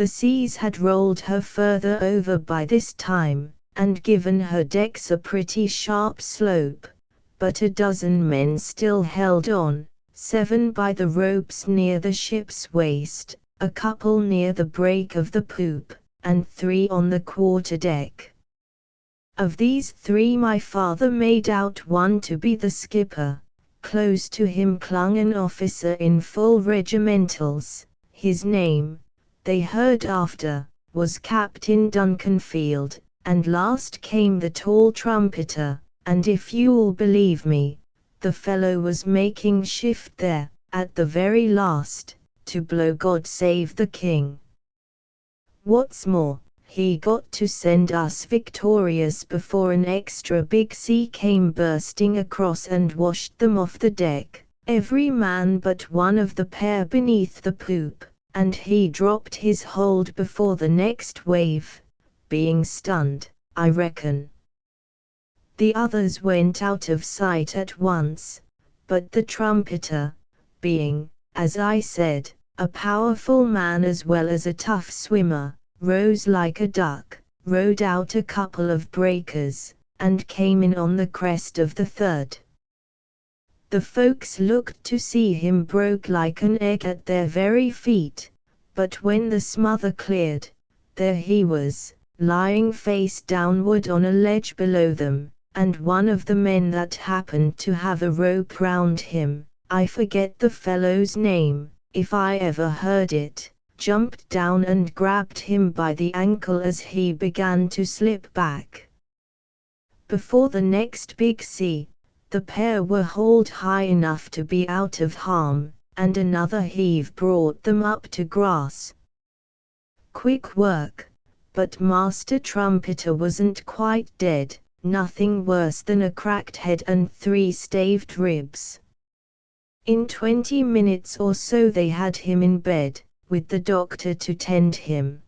The seas had rolled her further over by this time, and given her decks a pretty sharp slope, but a dozen men still held on, 7 by the ropes near the ship's waist, a couple near the break of the poop, and 3 on the quarter-deck. Of these 3 my father made out one to be the skipper. Close to him clung an officer in full regimentals. His name, they heard after, was Captain Duncanfield, and last came the tall trumpeter, and if you'll believe me, the fellow was making shift there, at the very last, to blow God Save the King. What's more, he got to send us victorious before an extra big sea came bursting across and washed them off the deck, every man but one of the pair beneath the poop, and he dropped his hold before the next wave, being stunned, I reckon. The others went out of sight at once, but the trumpeter, being, as I said, a powerful man as well as a tough swimmer, rose like a duck, rode out a couple of breakers, and came in on the crest of the third. The folks looked to see him broke like an egg at their very feet, but when the smother cleared, there he was, lying face downward on a ledge below them, and one of the men that happened to have a rope round him, I forget the fellow's name, if I ever heard it, jumped down and grabbed him by the ankle as he began to slip back. Before the next big sea, the pair were hauled high enough to be out of harm, and another heave brought them up to grass. Quick work, but Master Trumpeter wasn't quite dead, nothing worse than a cracked head and 3 staved ribs. In 20 minutes or so they had him in bed, with the doctor to tend him.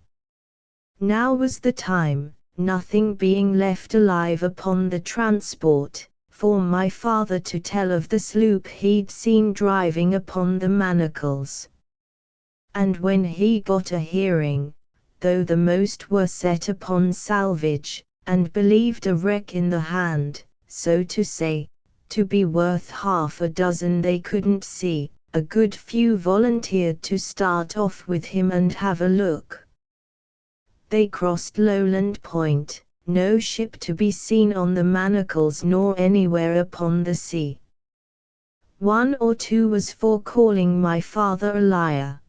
Now was the time, nothing being left alive upon the transport, for my father to tell of the sloop he'd seen driving upon the Manacles. And when he got a hearing, though the most were set upon salvage, and believed a wreck in the hand, so to say, to be worth half a dozen they couldn't see, a good few volunteered to start off with him and have a look. They crossed Lowland Point, no ship to be seen on the Manacles nor anywhere upon the sea. 1 or 2 was for calling my father a liar.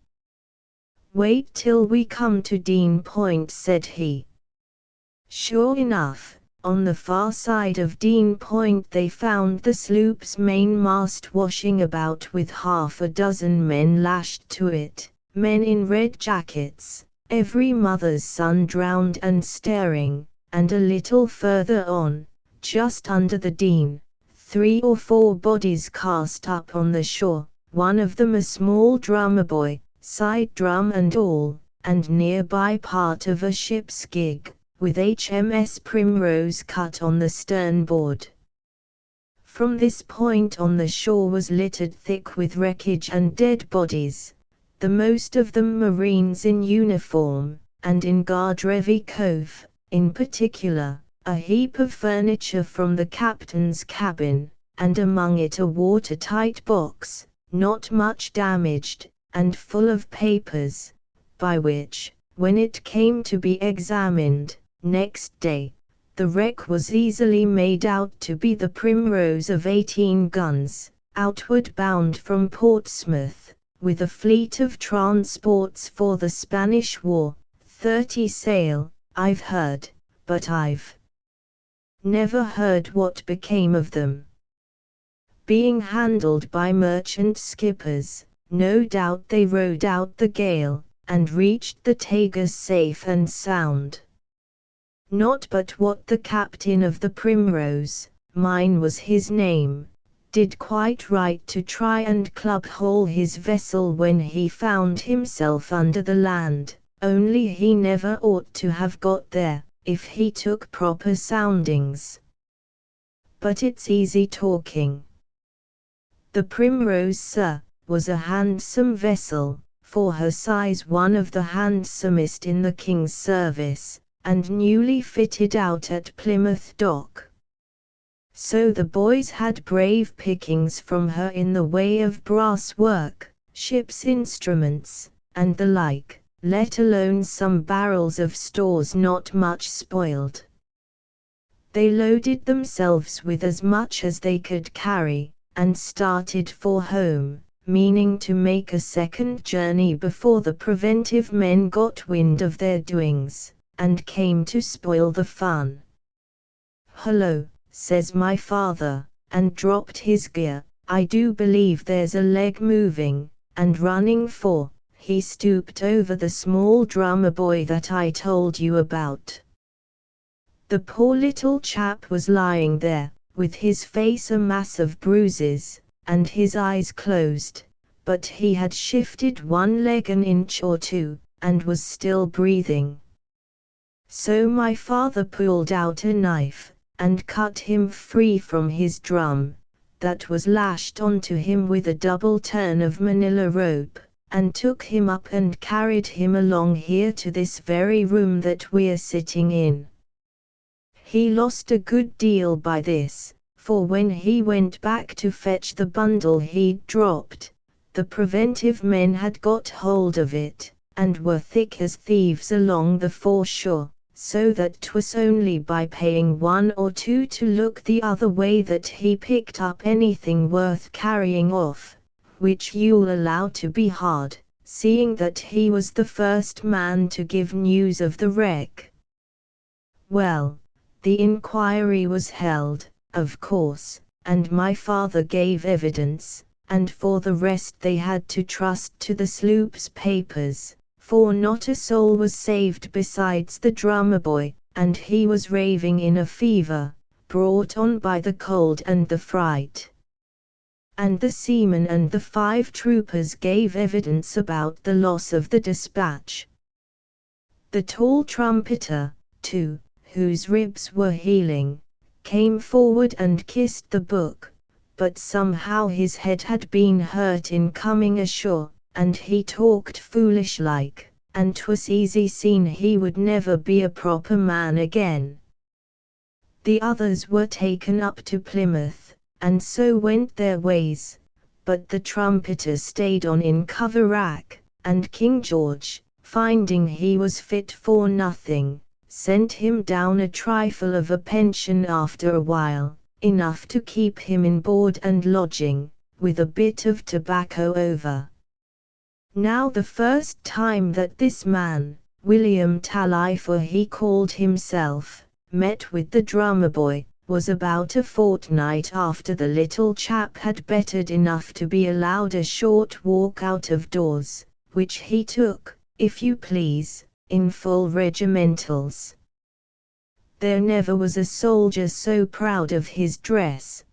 "Wait till we come to Dean Point," said he. Sure enough, on the far side of Dean Point they found the sloop's mainmast washing about with half a dozen men lashed to it, men in red jackets, every mother's son drowned and staring, and a little further on, just under the Dean, 3 or 4 bodies cast up on the shore, one of them a small drummer boy, side drum and all, and nearby part of a ship's gig, with HMS Primrose cut on the sternboard. From this point on the shore was littered thick with wreckage and dead bodies, the most of them Marines in uniform, and in Gardrevy Cove, in particular, a heap of furniture from the captain's cabin, and among it a watertight box, not much damaged, and full of papers, by which, when it came to be examined, next day, the wreck was easily made out to be the Primrose of 18 guns, outward bound from Portsmouth, with a fleet of transports for the Spanish War, 30 sail, I've heard, but I've never heard what became of them. Being handled by merchant skippers, no doubt they rode out the gale, and reached the Tagus safe and sound. Not but what the captain of the Primrose, mine was his name, did quite right to try and club-hole his vessel when he found himself under the land, only he never ought to have got there, if he took proper soundings. But it's easy talking. The Primrose, sir, was a handsome vessel, for her size one of the handsomest in the king's service, and newly fitted out at Plymouth Dock. So the boys had brave pickings from her in the way of brass work, ship's instruments, and the like, let alone some barrels of stores not much spoiled. They loaded themselves with as much as they could carry, and started for home, meaning to make a second journey before the preventive men got wind of their doings, and came to spoil the fun. "Hullo," says my father, and dropped his gear, "I do believe there's a leg moving," and running for, he stooped over the small drummer boy that I told you about. The poor little chap was lying there, with his face a mass of bruises, and his eyes closed, but he had shifted one leg an inch or two, and was still breathing. So my father pulled out a knife, and cut him free from his drum, that was lashed onto him with a double turn of manila rope, and took him up and carried him along here to this very room that we're sitting in. He lost a good deal by this, for when he went back to fetch the bundle he'd dropped, the preventive men had got hold of it, and were thick as thieves along the foreshore, so that 'twas only by paying one or two to look the other way that he picked up anything worth carrying off, which you'll allow to be hard, seeing that he was the first man to give news of the wreck. Well, the inquiry was held, of course, and my father gave evidence, and for the rest they had to trust to the sloop's papers, for not a soul was saved besides the drummer boy, and he was raving in a fever, brought on by the cold and the fright. And the seamen and the 5 troopers gave evidence about the loss of the Dispatch. The tall trumpeter, too, whose ribs were healing, came forward and kissed the book, but somehow his head had been hurt in coming ashore, and he talked foolish-like, and 'twas easy seen he would never be a proper man again. The others were taken up to Plymouth, and so went their ways, but the trumpeter stayed on in Coverack, and King George, finding he was fit for nothing, sent him down a trifle of a pension after a while, enough to keep him in board and lodging, with a bit of tobacco over. Now the first time that this man, William Tally for he called himself, met with the drummer boy, was about a fortnight after the little chap had bettered enough to be allowed a short walk out of doors, which he took, if you please, in full regimentals. There never was a soldier so proud of his dress.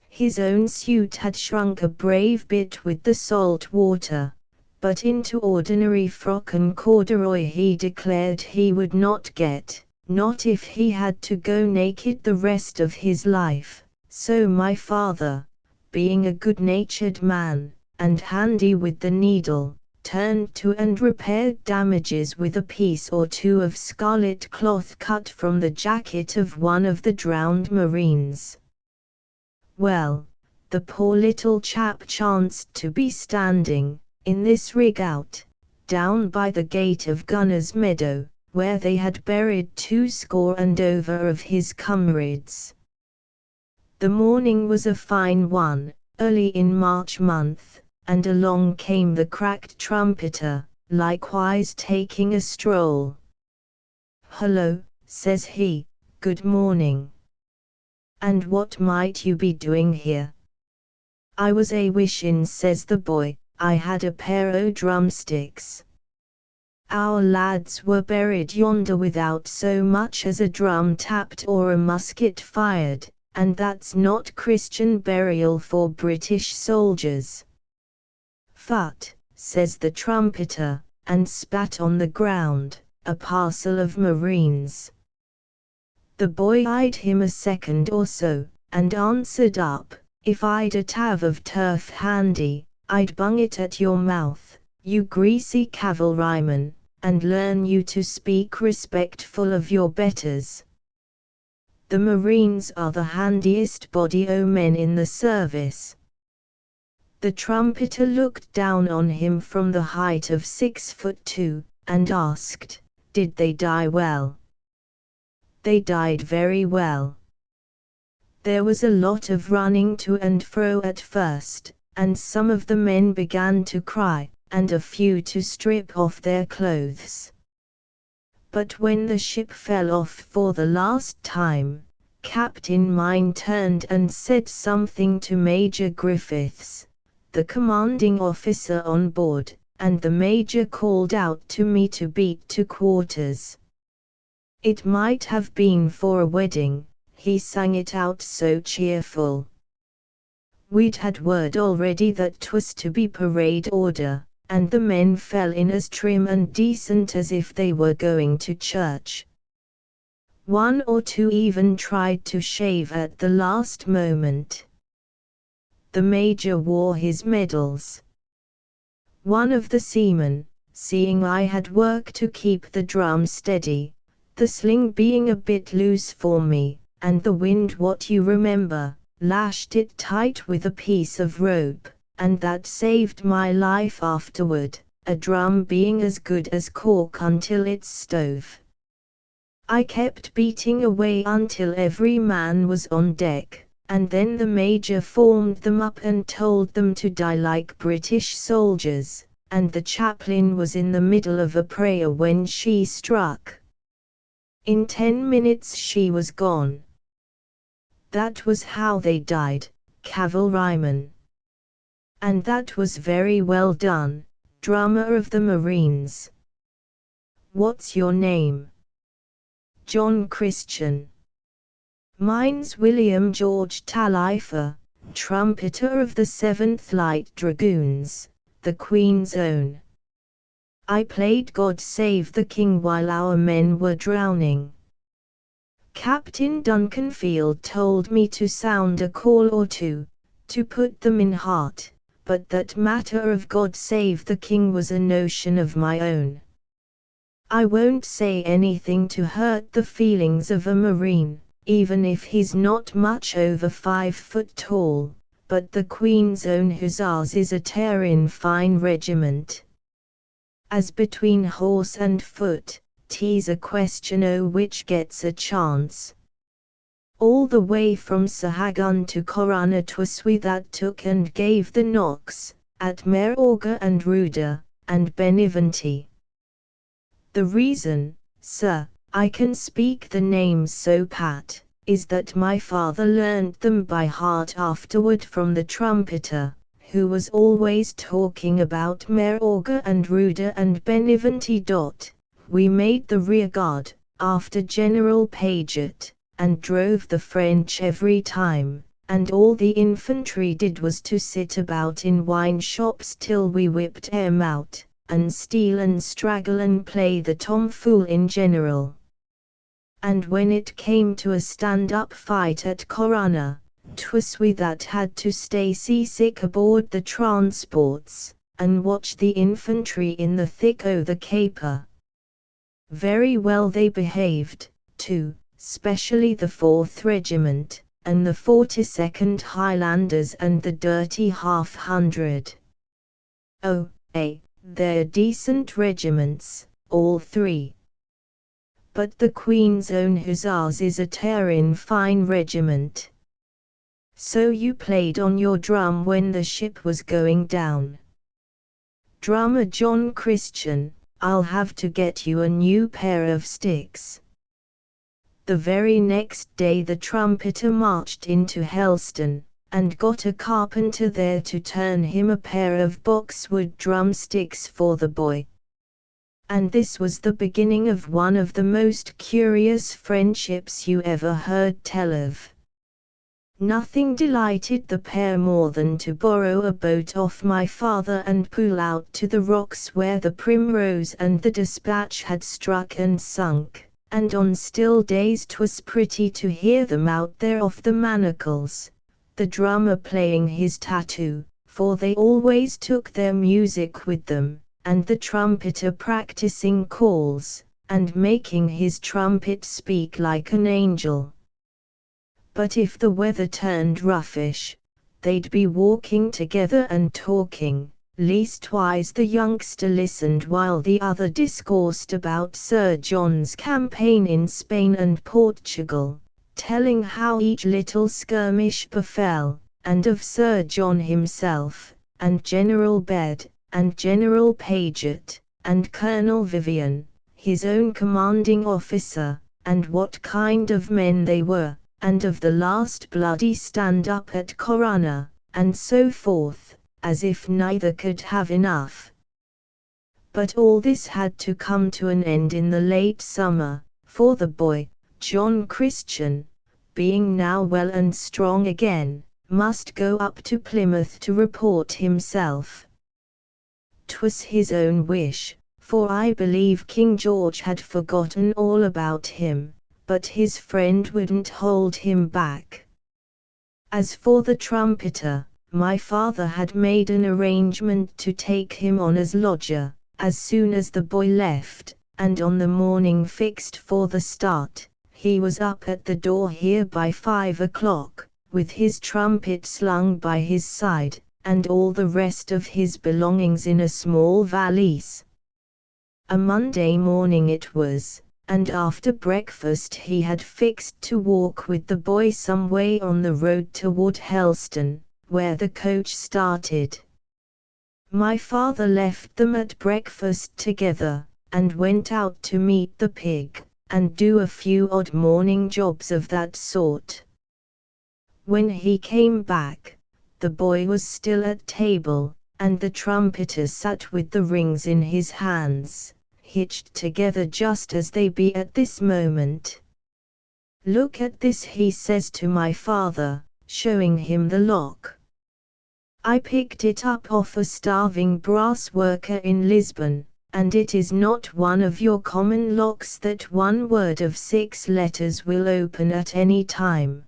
His own suit had shrunk a brave bit with the salt water, but into ordinary frock and corduroy he declared he would not get, not if he had to go naked the rest of his life. So my father, being a good-natured man, and handy with the needle, turned to and repaired damages with a piece or two of scarlet cloth cut from the jacket of one of the drowned Marines. Well, the poor little chap chanced to be standing, in this rig-out, down by the gate of Gunner's Meadow, where they had buried 20 and over of his comrades. The morning was a fine one, early in March month, and along came the cracked trumpeter, likewise taking a stroll. "Hullo," says he, "good morning. And what might you be doing here?" "I was a-wishin'," says the boy, "I had a pair o' drumsticks. Our lads were buried yonder without so much as a drum tapped or a musket fired, and that's not Christian burial for British soldiers." "Phut," says the trumpeter, and spat on the ground, "a parcel of Marines." The boy eyed him a second or so, and answered up, "If I'd a tav of turf handy, I'd bung it at your mouth, you greasy cavalryman, and learn you to speak respectful of your betters. The Marines are the handiest body o' men in the service. The trumpeter looked down on him from the height of 6'2", and asked, "Did they die well?" "They died very well. There was a lot of running to and fro at first, and some of the men began to cry, and a few to strip off their clothes. But when the ship fell off for the last time, Captain Mine turned and said something to Major Griffiths, the commanding officer on board, and the major called out to me to beat to quarters. It might have been for a wedding, he sang it out so cheerful. We'd had word already that 'twas to be parade order, and the men fell in as trim and decent as if they were going to church. One or two even tried to shave at the last moment. The major wore his medals. One of the seamen, seeing I had work to keep the drum steady, the sling being a bit loose for me, and the wind what you remember, lashed it tight with a piece of rope, and that saved my life afterward, a drum being as good as cork until it's stove. I kept beating away until every man was on deck, and then the major formed them up and told them to die like British soldiers, and the chaplain was in the middle of a prayer when she struck. In 10 minutes she was gone. That was how they died, cavalryman. And that was very well done, drummer of the Marines. What's your name? John Christian. Mine's William George Talifer, trumpeter of the 7th Light Dragoons, the Queen's Own. I played God Save the King while our men were drowning. Captain Duncanfield told me to sound a call or two, to put them in heart, but that matter of God Save the King was a notion of my own. I won't say anything to hurt the feelings of a Marine, even if he's not much over 5 foot tall, but the Queen's Own Hussars is a tearin' fine regiment. As between horse and foot, 'tis a question o' which gets a chance. All the way from Sahagun to Corunna 'twas we that took and gave the knocks, at Mayorga and Ruda, and Beneventy. The reason, sir, I can speak the names so pat, is that my father learnt them by heart afterward from the trumpeter, who was always talking about Mayorga and Ruda and Beneventy. We made the rearguard, after General Paget, and drove the French every time, and all the infantry did was to sit about in wine shops till we whipped 'em out, and steal and straggle and play the tomfool in general. And when it came to a stand-up fight at Corunna, 'twas we that had to stay seasick aboard the transports, and watch the infantry in the thick o' the caper. Very well they behaved, too, specially the 4th Regiment, and the 42nd Highlanders and the dirty half-hundred. Oh, they're decent regiments, all three. But the Queen's Own Hussars is a tearin' fine regiment. So you played on your drum when the ship was going down. Drummer John Christian, I'll have to get you a new pair of sticks. The very next day the trumpeter marched into Helston, and got a carpenter there to turn him a pair of boxwood drumsticks for the boy. And this was the beginning of one of the most curious friendships you ever heard tell of. Nothing delighted the pair more than to borrow a boat off my father and pull out to the rocks where the Primrose and the Despatch had struck and sunk, and on still days 'twas pretty to hear them out there off the Manacles, the drummer playing his tattoo, for they always took their music with them, and the trumpeter practicing calls, and making his trumpet speak like an angel. But if the weather turned roughish, they'd be walking together and talking. Leastwise the youngster listened while the other discoursed about Sir John's campaign in Spain and Portugal, telling how each little skirmish befell, and of Sir John himself, and General Bed, and General Paget, and Colonel Vivian, his own commanding officer, and what kind of men they were, and of the last bloody stand-up at Corunna, and so forth, as if neither could have enough. But all this had to come to an end in the late summer, for the boy, John Christian, being now well and strong again, must go up to Plymouth to report himself. 'Twas his own wish, for I believe King George had forgotten all about him, but his friend wouldn't hold him back. As for the trumpeter, my father had made an arrangement to take him on as lodger, as soon as the boy left, and on the morning fixed for the start, he was up at the door here by 5 o'clock, with his trumpet slung by his side, and all the rest of his belongings in a small valise. A Monday morning it was, and after breakfast he had fixed to walk with the boy some way on the road toward Helston, where the coach started. My father left them at breakfast together, and went out to meet the pig, and do a few odd morning jobs of that sort. When he came back, the boy was still at table, and the trumpeter sat with the rings in his hands, hitched together just as they be at this moment. "Look at this," he says to my father, showing him the lock. "I picked it up off a starving brass worker in Lisbon, and it is not one of your common locks that one word of 6 letters will open at any time.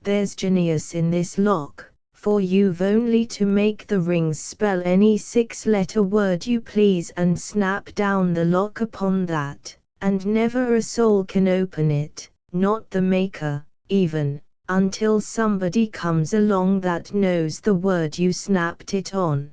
There's genius in this lock, for you've only to make the rings spell any 6-letter word you please and snap down the lock upon that, and never a soul can open it, not the maker, even, until somebody comes along that knows the word you snapped it on.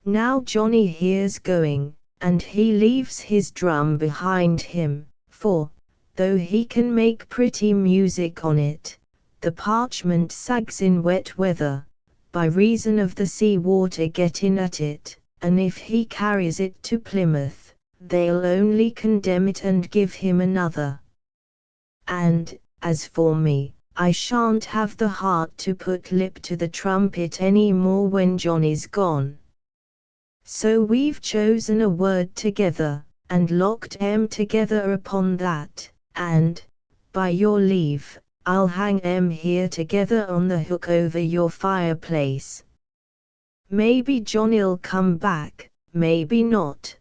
Now Johnny here's going, and he leaves his drum behind him, for, though he can make pretty music on it, the parchment sags in wet weather, by reason of the sea water getting at it, and if he carries it to Plymouth, they'll only condemn it and give him another. And, as for me, I shan't have the heart to put lip to the trumpet any more when Johnny's gone. So we've chosen a word together, and locked 'em together upon that, and, by your leave, I'll hang 'em here together on the hook over your fireplace. Maybe Johnny'll come back, maybe not.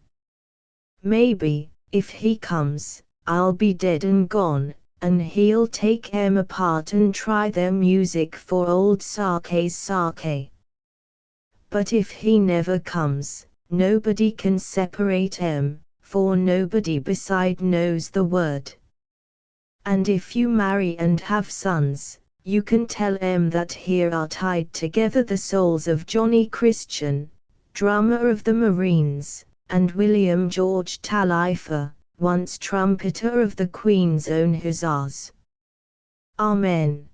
Maybe, if he comes, I'll be dead and gone, and he'll take 'em apart and try their music for old Sarkay's Sarkay. But if he never comes, nobody can separate 'em, for nobody beside knows the word. And if you marry and have sons, you can tell 'em that here are tied together the souls of Johnny Christian, drummer of the Marines, and William George Talifer, once trumpeter of the Queen's Own Hussars. Amen."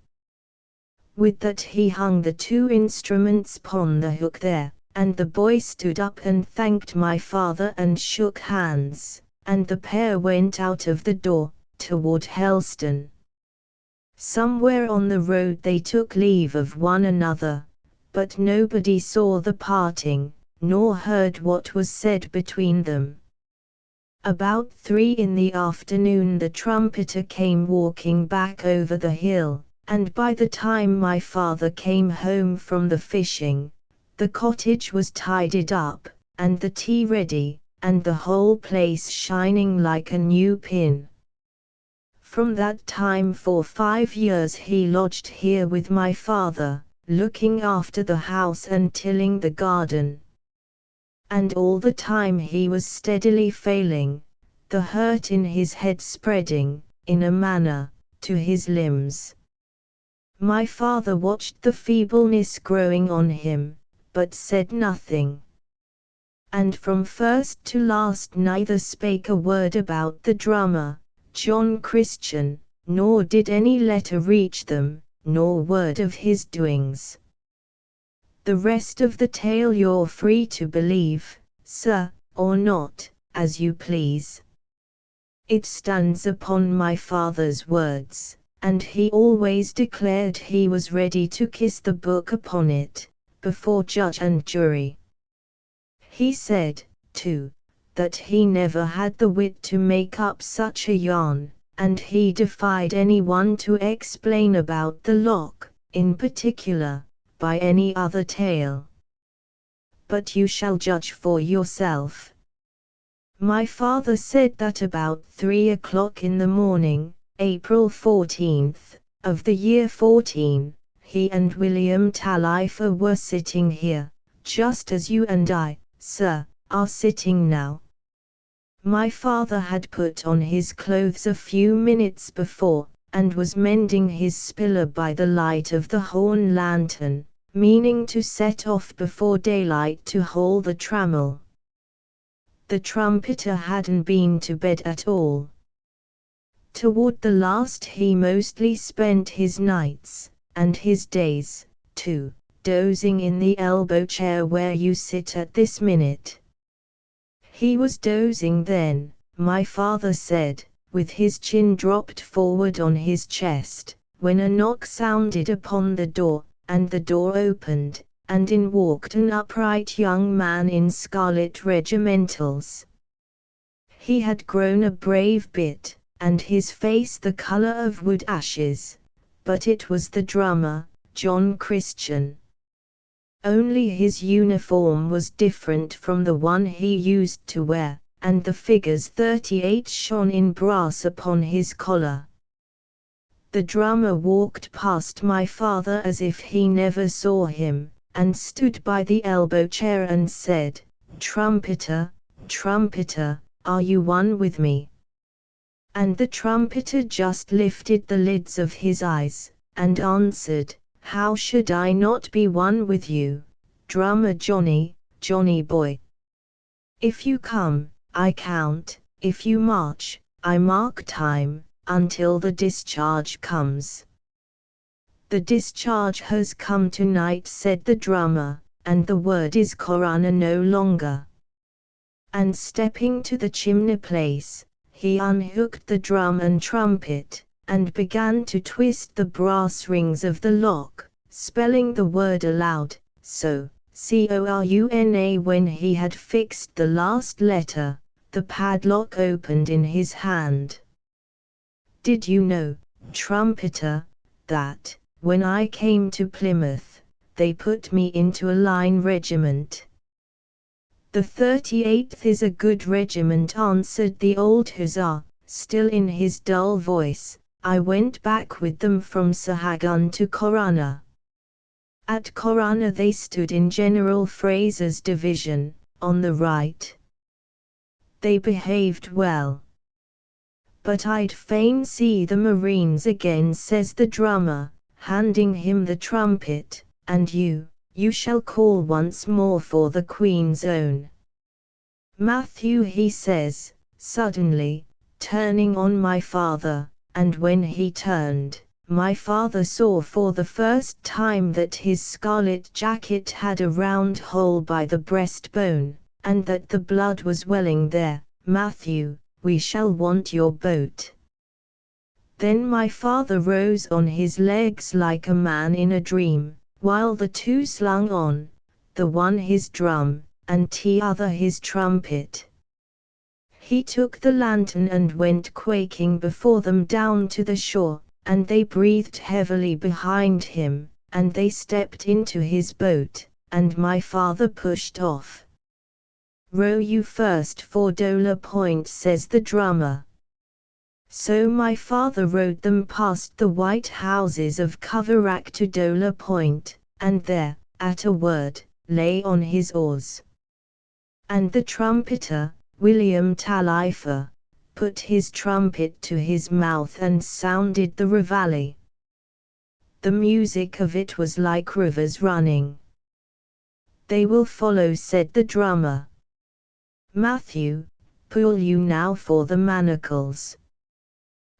With that he hung the 2 instruments upon the hook there, and the boy stood up and thanked my father and shook hands, and the pair went out of the door, toward Helston. Somewhere on the road they took leave of one another, but nobody saw the parting, nor heard what was said between them. About 3 in the afternoon the trumpeter came walking back over the hill, and by the time my father came home from the fishing, the cottage was tidied up, and the tea ready, and the whole place shining like a new pin. From that time for 5 years he lodged here with my father, looking after the house and tilling the garden. And all the time he was steadily failing, the hurt in his head spreading, in a manner, to his limbs. My father watched the feebleness growing on him, but said nothing. And from first to last neither spake a word about the drummer, John Christian, nor did any letter reach them, nor word of his doings. The rest of the tale you're free to believe, sir, or not, as you please. It stands upon my father's words, and he always declared he was ready to kiss the book upon it, before judge and jury. He said, too, that he never had the wit to make up such a yarn, and he defied anyone to explain about the lock, in particular, by any other tale. But you shall judge for yourself. My father said that about 3 o'clock in the morning, April 14th, of the year 14, he and William Talifer were sitting here, just as you and I, sir, are sitting now. My father had put on his clothes a few minutes before, and was mending his spiller by the light of the horn lantern, meaning to set off before daylight to haul the trammel. The trumpeter hadn't been to bed at all. Toward the last he mostly spent his nights, and his days, too, dozing in the elbow chair where you sit at this minute. He was dozing then, my father said, with his chin dropped forward on his chest, when a knock sounded upon the door, and the door opened, and in walked an upright young man in scarlet regimentals. He had grown a brave bit, and his face the color of wood ashes, but it was the drummer, John Christian. Only his uniform was different from the one he used to wear, and the figures 38 shone in brass upon his collar. The drummer walked past my father as if he never saw him, and stood by the elbow chair and said, "Trumpeter, trumpeter, are you one with me?" And the trumpeter just lifted the lids of his eyes, and answered, "How should I not be one with you, drummer Johnny, Johnny boy? If you come, I count, if you march, I mark time, until the discharge comes." "The discharge has come tonight," said the drummer, "and the word is coroner no longer." And stepping to the chimney place, he unhooked the drum and trumpet, and began to twist the brass rings of the lock, spelling the word aloud, so, coruna. When he had fixed the last letter, the padlock opened in his hand. "Did you know, trumpeter, that, when I came to Plymouth, they put me into a line regiment?" "The 38th is a good regiment," answered the old hussar, still in his dull voice. "I went back with them from Sahagun to Corunna. At Corunna they stood in General Fraser's division, on the right. They behaved well. But I'd fain see the Marines again," says the drummer, handing him the trumpet, "and you shall call once more for the Queen's Own. Matthew," he says, suddenly, turning on my father, and when he turned, my father saw for the first time that his scarlet jacket had a round hole by the breastbone, and that the blood was welling there. "Matthew, we shall want your boat." Then my father rose on his legs like a man in a dream, while the two slung on, the one his drum, and the other his trumpet. He took the lantern and went quaking before them down to the shore, and they breathed heavily behind him, and they stepped into his boat, and my father pushed off. "Row you first for Dola Point," says the drummer. So my father rowed them past the white houses of Coverack to Dola Point, and there, at a word, lay on his oars. And the trumpeter, William Talifer, put his trumpet to his mouth and sounded the reveille. The music of it was like rivers running. They will follow, said the drummer. Matthew, pull you now for the manacles.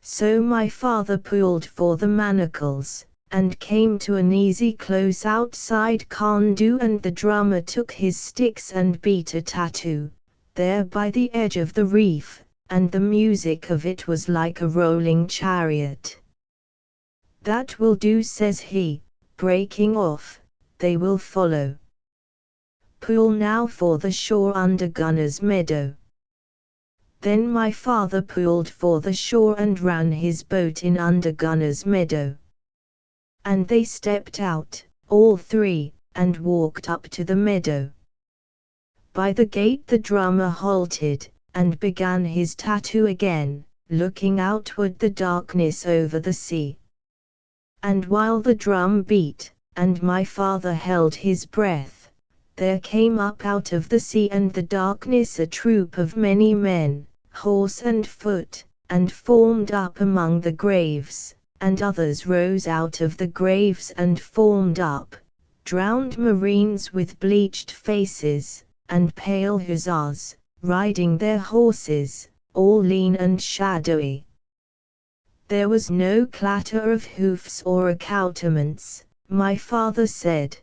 So my father pulled for the manacles, and came to an easy close outside Candu, and the drummer took his sticks and beat a tattoo, there by the edge of the reef, and the music of it was like a rolling chariot. That will do, says he, breaking off, they will follow. Pull now for the shore under Gunner's Meadow. Then my father pulled for the shore and ran his boat in under Gunner's Meadow. And they stepped out, all three, and walked up to the meadow. By the gate the drummer halted, and began his tattoo again, looking outward the darkness over the sea. And while the drum beat, and my father held his breath, there came up out of the sea and the darkness a troop of many men, horse and foot, and formed up among the graves, and others rose out of the graves and formed up, drowned marines with bleached faces, and pale hussars, riding their horses, all lean and shadowy. There was no clatter of hoofs or accoutrements, my father said,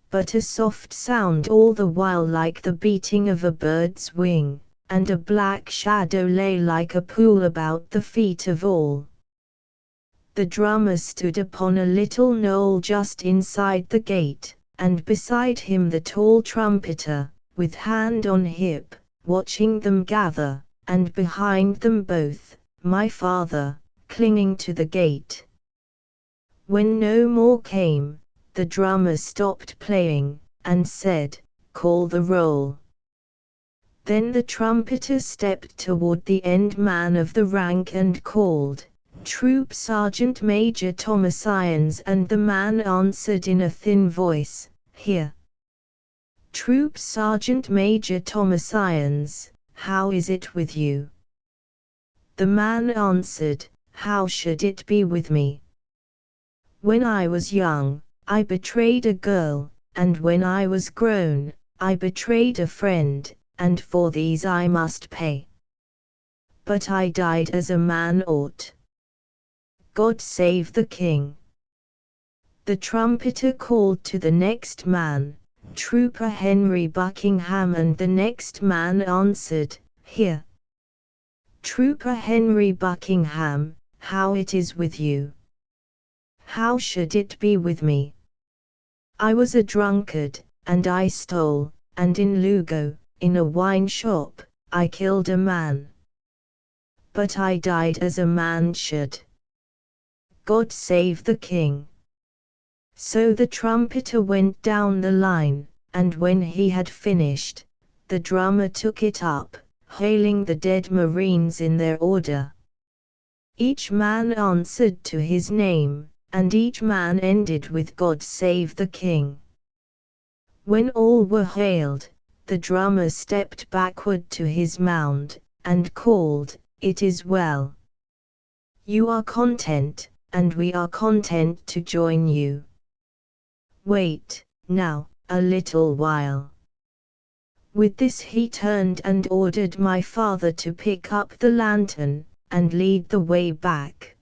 but a soft sound all the while like the beating of a bird's wing, and a black shadow lay like a pool about the feet of all. The drummer stood upon a little knoll just inside the gate, and beside him the tall trumpeter, with hand on hip, watching them gather, and behind them both, my father, clinging to the gate. When no more came, the drummer stopped playing, and said, "Call the roll." Then the trumpeter stepped toward the end man of the rank and called, "Troop Sergeant Major Thomas Irons," and the man answered in a thin voice, "Here." "Troop Sergeant Major Thomas Irons, how is it with you?" The man answered, "How should it be with me? When I was young, I betrayed a girl, and when I was grown, I betrayed a friend, and for these I must pay. But I died as a man ought. God save the King." The trumpeter called to the next man, "Trooper Henry Buckingham," and the next man answered, "Here." "Trooper Henry Buckingham, how it is with you?" "How should it be with me? I was a drunkard, and I stole, and in Lugo, in a wine shop, I killed a man. But I died as a man should. God save the King." So the trumpeter went down the line, and when he had finished, the drummer took it up, hailing the dead marines in their order. Each man answered to his name, and each man ended with "God save the King." When all were hailed, the drummer stepped backward to his mound, and called, "It is well. You are content, and we are content to join you. Wait, now, a little while." With this he turned and ordered my father to pick up the lantern, and lead the way back.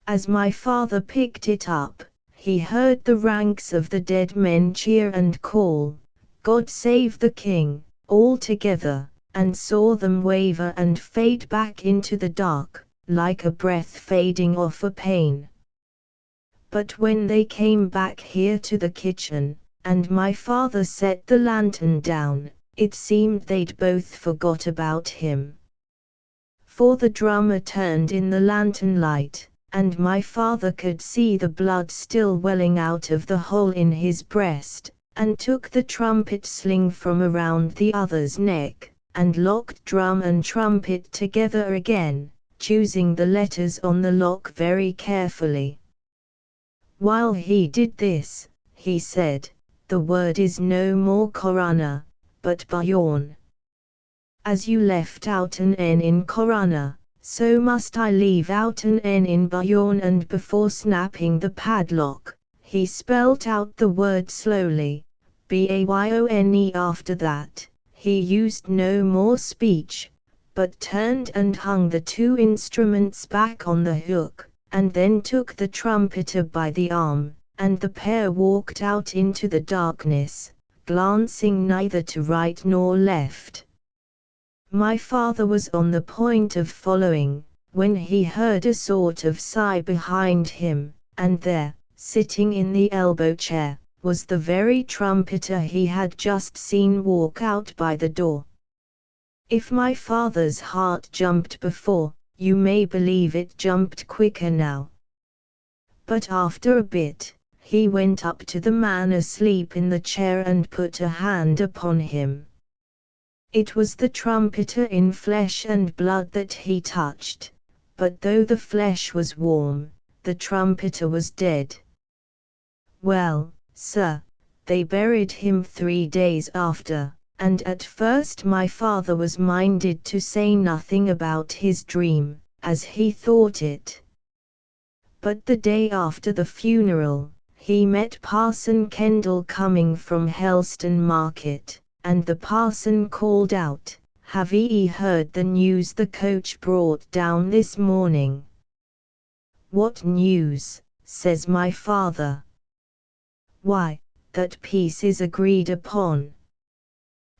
As my father picked it up, he heard the ranks of the dead men cheer and call, "God save the King," all together, and saw them waver and fade back into the dark, like a breath fading off a pane. But when they came back here to the kitchen, and my father set the lantern down, it seemed they'd both forgot about him. For the drummer turned in the lantern light, and my father could see the blood still welling out of the hole in his breast, and took the trumpet sling from around the other's neck, and locked drum and trumpet together again, choosing the letters on the lock very carefully. While he did this, he said, "The word is no more Corona, but Bayonne, As you left out an N in Corunna, so must I leave out an N in Bayonne. And before snapping the padlock, he spelt out the word slowly, Bayone. After that, he used no more speech, but turned and hung the two instruments back on the hook, and then took the trumpeter by the arm, and the pair walked out into the darkness, glancing neither to right nor left. My father was on the point of following, when he heard a sort of sigh behind him, and there, sitting in the elbow chair, was the very trumpeter he had just seen walk out by the door. If my father's heart jumped before, you may believe it jumped quicker now. But after a bit, he went up to the man asleep in the chair and put a hand upon him. It was the trumpeter in flesh and blood that he touched, but though the flesh was warm, the trumpeter was dead. Well, sir, they buried him 3 days after, and at first my father was minded to say nothing about his dream, as he thought it. But the day after the funeral, he met Parson Kendall coming from Helston Market, and the parson called out, "Have ye heard the news the coach brought down this morning?" "What news?" says my father. "Why, that peace is agreed upon."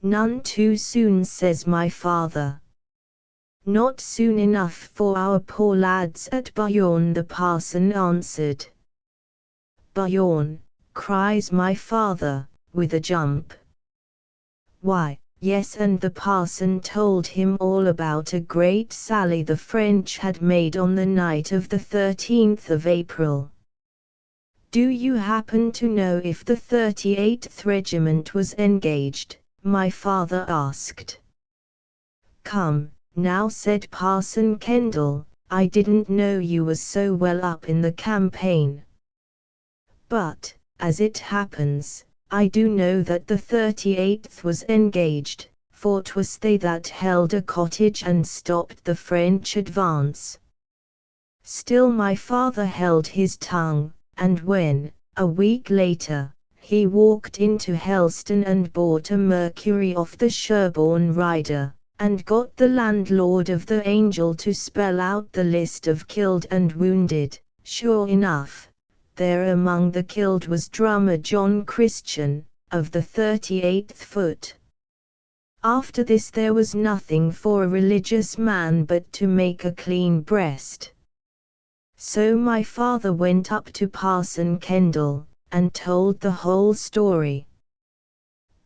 "None too soon," says my father. "Not soon enough for our poor lads at Bayonne," the parson answered. "Bayonne," cries my father, with a jump. "Why, yes," and the parson told him all about a great sally the French had made on the night of the 13th of April. "Do you happen to know if the 38th Regiment was engaged?" my father asked. "Come, now," said Parson Kendall, "I didn't know you was so well up in the campaign. But, as it happens, I do know that the 38th was engaged, for 'twas they that held a cottage and stopped the French advance." Still my father held his tongue, and when, a week later, he walked into Helston and bought a Mercury off the Sherborne rider, and got the landlord of the Angel to spell out the list of killed and wounded, sure enough, there among the killed was drummer John Christian, of the 38th Foot. After this there was nothing for a religious man but to make a clean breast. So my father went up to Parson Kendall, and told the whole story.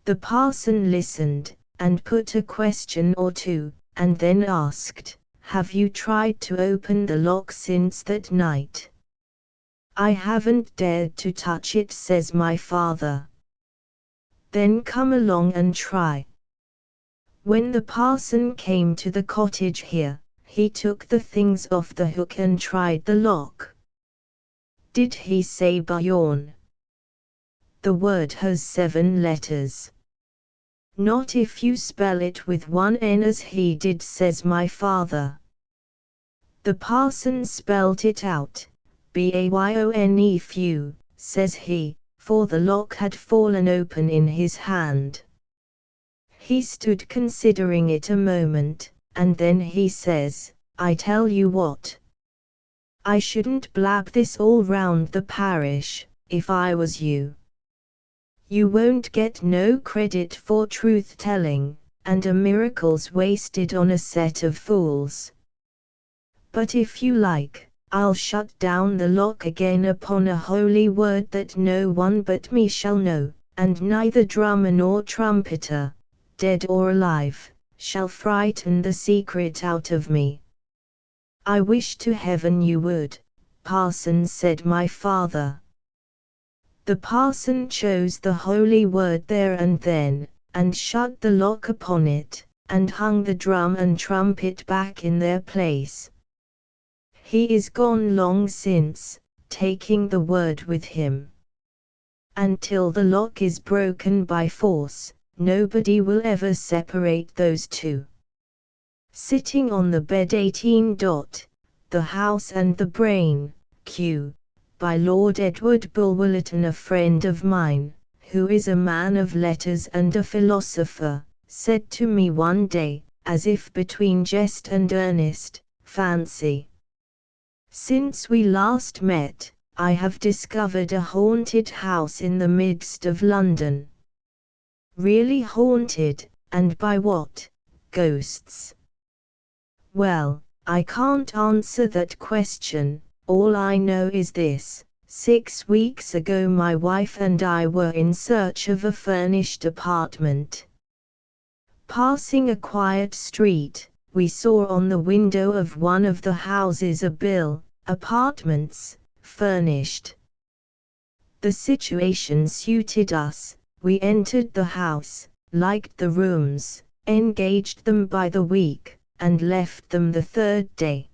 The parson listened, and put a question or two, and then asked, "Have you tried to open the lock since that night?" "I haven't dared to touch it," says my father. "Then come along and try." When the parson came to the cottage here, he took the things off the hook and tried the lock. "Did he say Bayonne?" "The word has 7 letters." "Not if you spell it with one N as he did," says my father. The parson spelt it out, Bayone few, says he, for the lock had fallen open in his hand. He stood considering it a moment, and then he says, "I tell you what. I shouldn't blab this all round the parish, if I was you. You won't get no credit for truth-telling, and a miracle's wasted on a set of fools. But if you like, I'll shut down the lock again upon a holy word that no one but me shall know, and neither drummer nor trumpeter, dead or alive, shall frighten the secret out of me." "I wish to heaven you would, parson," said my father. The parson chose the holy word there and then, and shut the lock upon it, and hung the drum and trumpet back in their place. He is gone long since, taking the word with him. Until the lock is broken by force, nobody will ever separate those two. Sitting on the bed 18. The House and the Brain, Q. by Lord Edward Bulwer-Lytton. A friend of mine, who is a man of letters and a philosopher, said to me one day, as if between jest and earnest, "Fancy! Since we last met, I have discovered a haunted house in the midst of London." Really haunted, and by what? Ghosts? Well, I can't answer that question. All I know is this: 6 weeks ago my wife and I were in search of a furnished apartment. Passing a quiet street, we saw on the window of one of the houses a bill, "Apartments, furnished." The situation suited us. We entered the house, liked the rooms, engaged them by the week, and left them the 3rd day.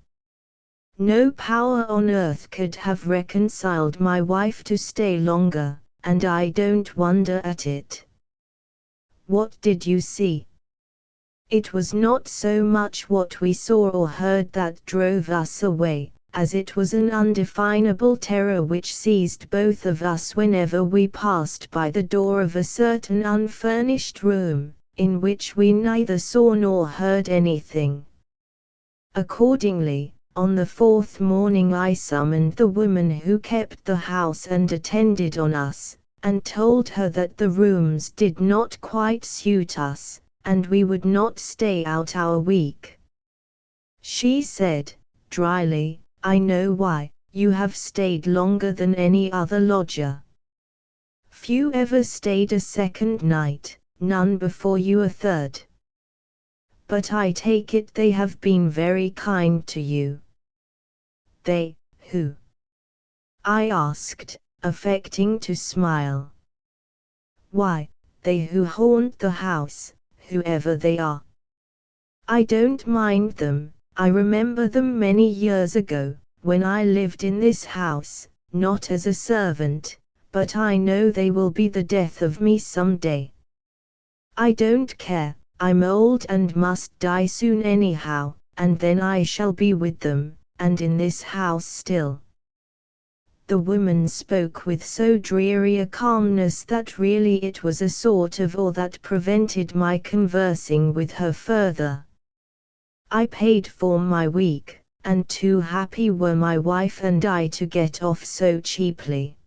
No power on earth could have reconciled my wife to stay longer, and I don't wonder at it. What did you see? It was not so much what we saw or heard that drove us away, as it was an undefinable terror which seized both of us whenever we passed by the door of a certain unfurnished room, in which we neither saw nor heard anything. Accordingly, on the 4th morning I summoned the woman who kept the house and attended on us, and told her that the rooms did not quite suit us, and we would not stay out our week. She said, dryly, "I know why, you have stayed longer than any other lodger. Few ever stayed a 2nd night, none before you a 3rd. But I take it they have been very kind to you." "They, who?" I asked, affecting to smile. "Why, they who haunt the house, whoever they are. I don't mind them. I remember them many years ago, when I lived in this house, not as a servant, but I know they will be the death of me some day. I don't care, I'm old and must die soon anyhow, and then I shall be with them, and in this house still." The woman spoke with so dreary a calmness that really it was a sort of awe that prevented my conversing with her further. I paid for my week, and too happy were my wife and I to get off so cheaply.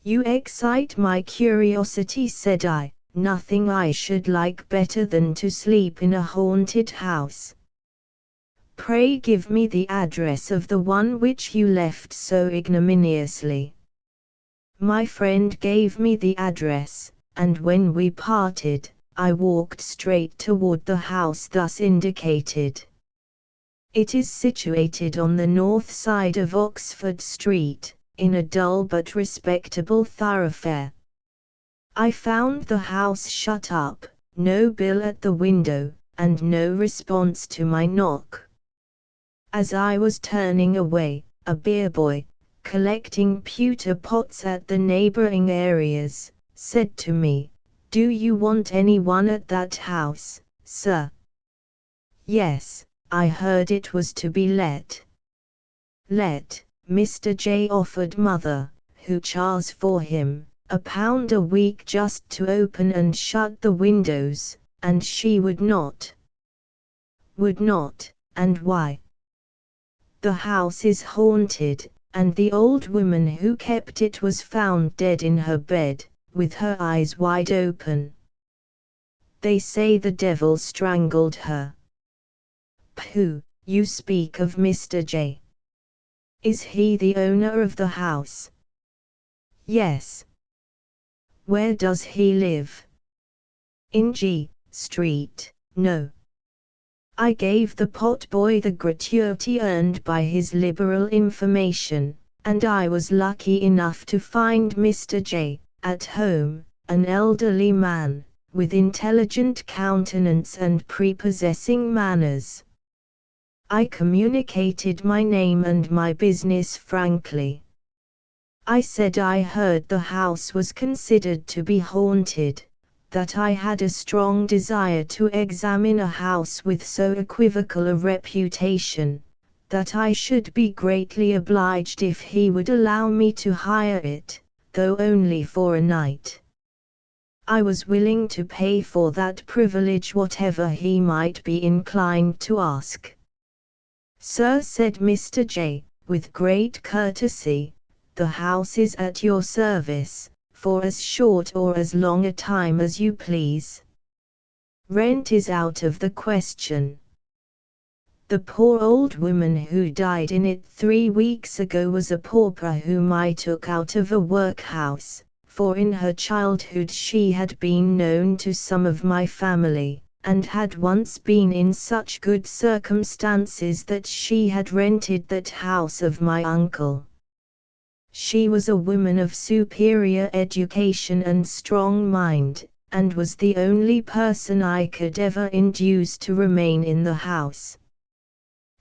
"You excite my curiosity," said I. "Nothing I should like better than to sleep in a haunted house. Pray give me the address of the one which you left so ignominiously." My friend gave me the address, and when we parted, I walked straight toward the house thus indicated. It is situated on the north side of Oxford Street, in a dull but respectable thoroughfare. I found the house shut up, no bill at the window, and no response to my knock. As I was turning away, a beer boy, collecting pewter pots at the neighboring areas, said to me, "Do you want anyone at that house, sir?" "Yes, I heard it was to be let." "Let?" Mr. J offered mother, who charged for him £1 a week just to open and shut the windows, and she would not. "Would not, and why?" "The house is haunted, and the old woman who kept it was found dead in her bed, with her eyes wide open. They say the devil strangled her." "Pooh, you speak of Mr. J. Is he the owner of the house?" "Yes." "Where does he live?" "In G. Street, No. I gave the potboy the gratuity earned by his liberal information, and I was lucky enough to find Mr. J. at home, an elderly man, with intelligent countenance and prepossessing manners. I communicated my name and my business frankly. I said I heard the house was considered to be haunted, that I had a strong desire to examine a house with so equivocal a reputation, that I should be greatly obliged if he would allow me to hire it, though only for a night. I was willing to pay for that privilege whatever he might be inclined to ask. Sir, said Mr. J, with great courtesy, the house is at your service, for as short or as long a time as you please. Rent is out of the question. The poor old woman who died in it 3 weeks ago was a pauper whom I took out of a workhouse, for in her childhood she had been known to some of my family, and had once been in such good circumstances that she had rented that house of my uncle. She was a woman of superior education and strong mind, and was the only person I could ever induce to remain in the house.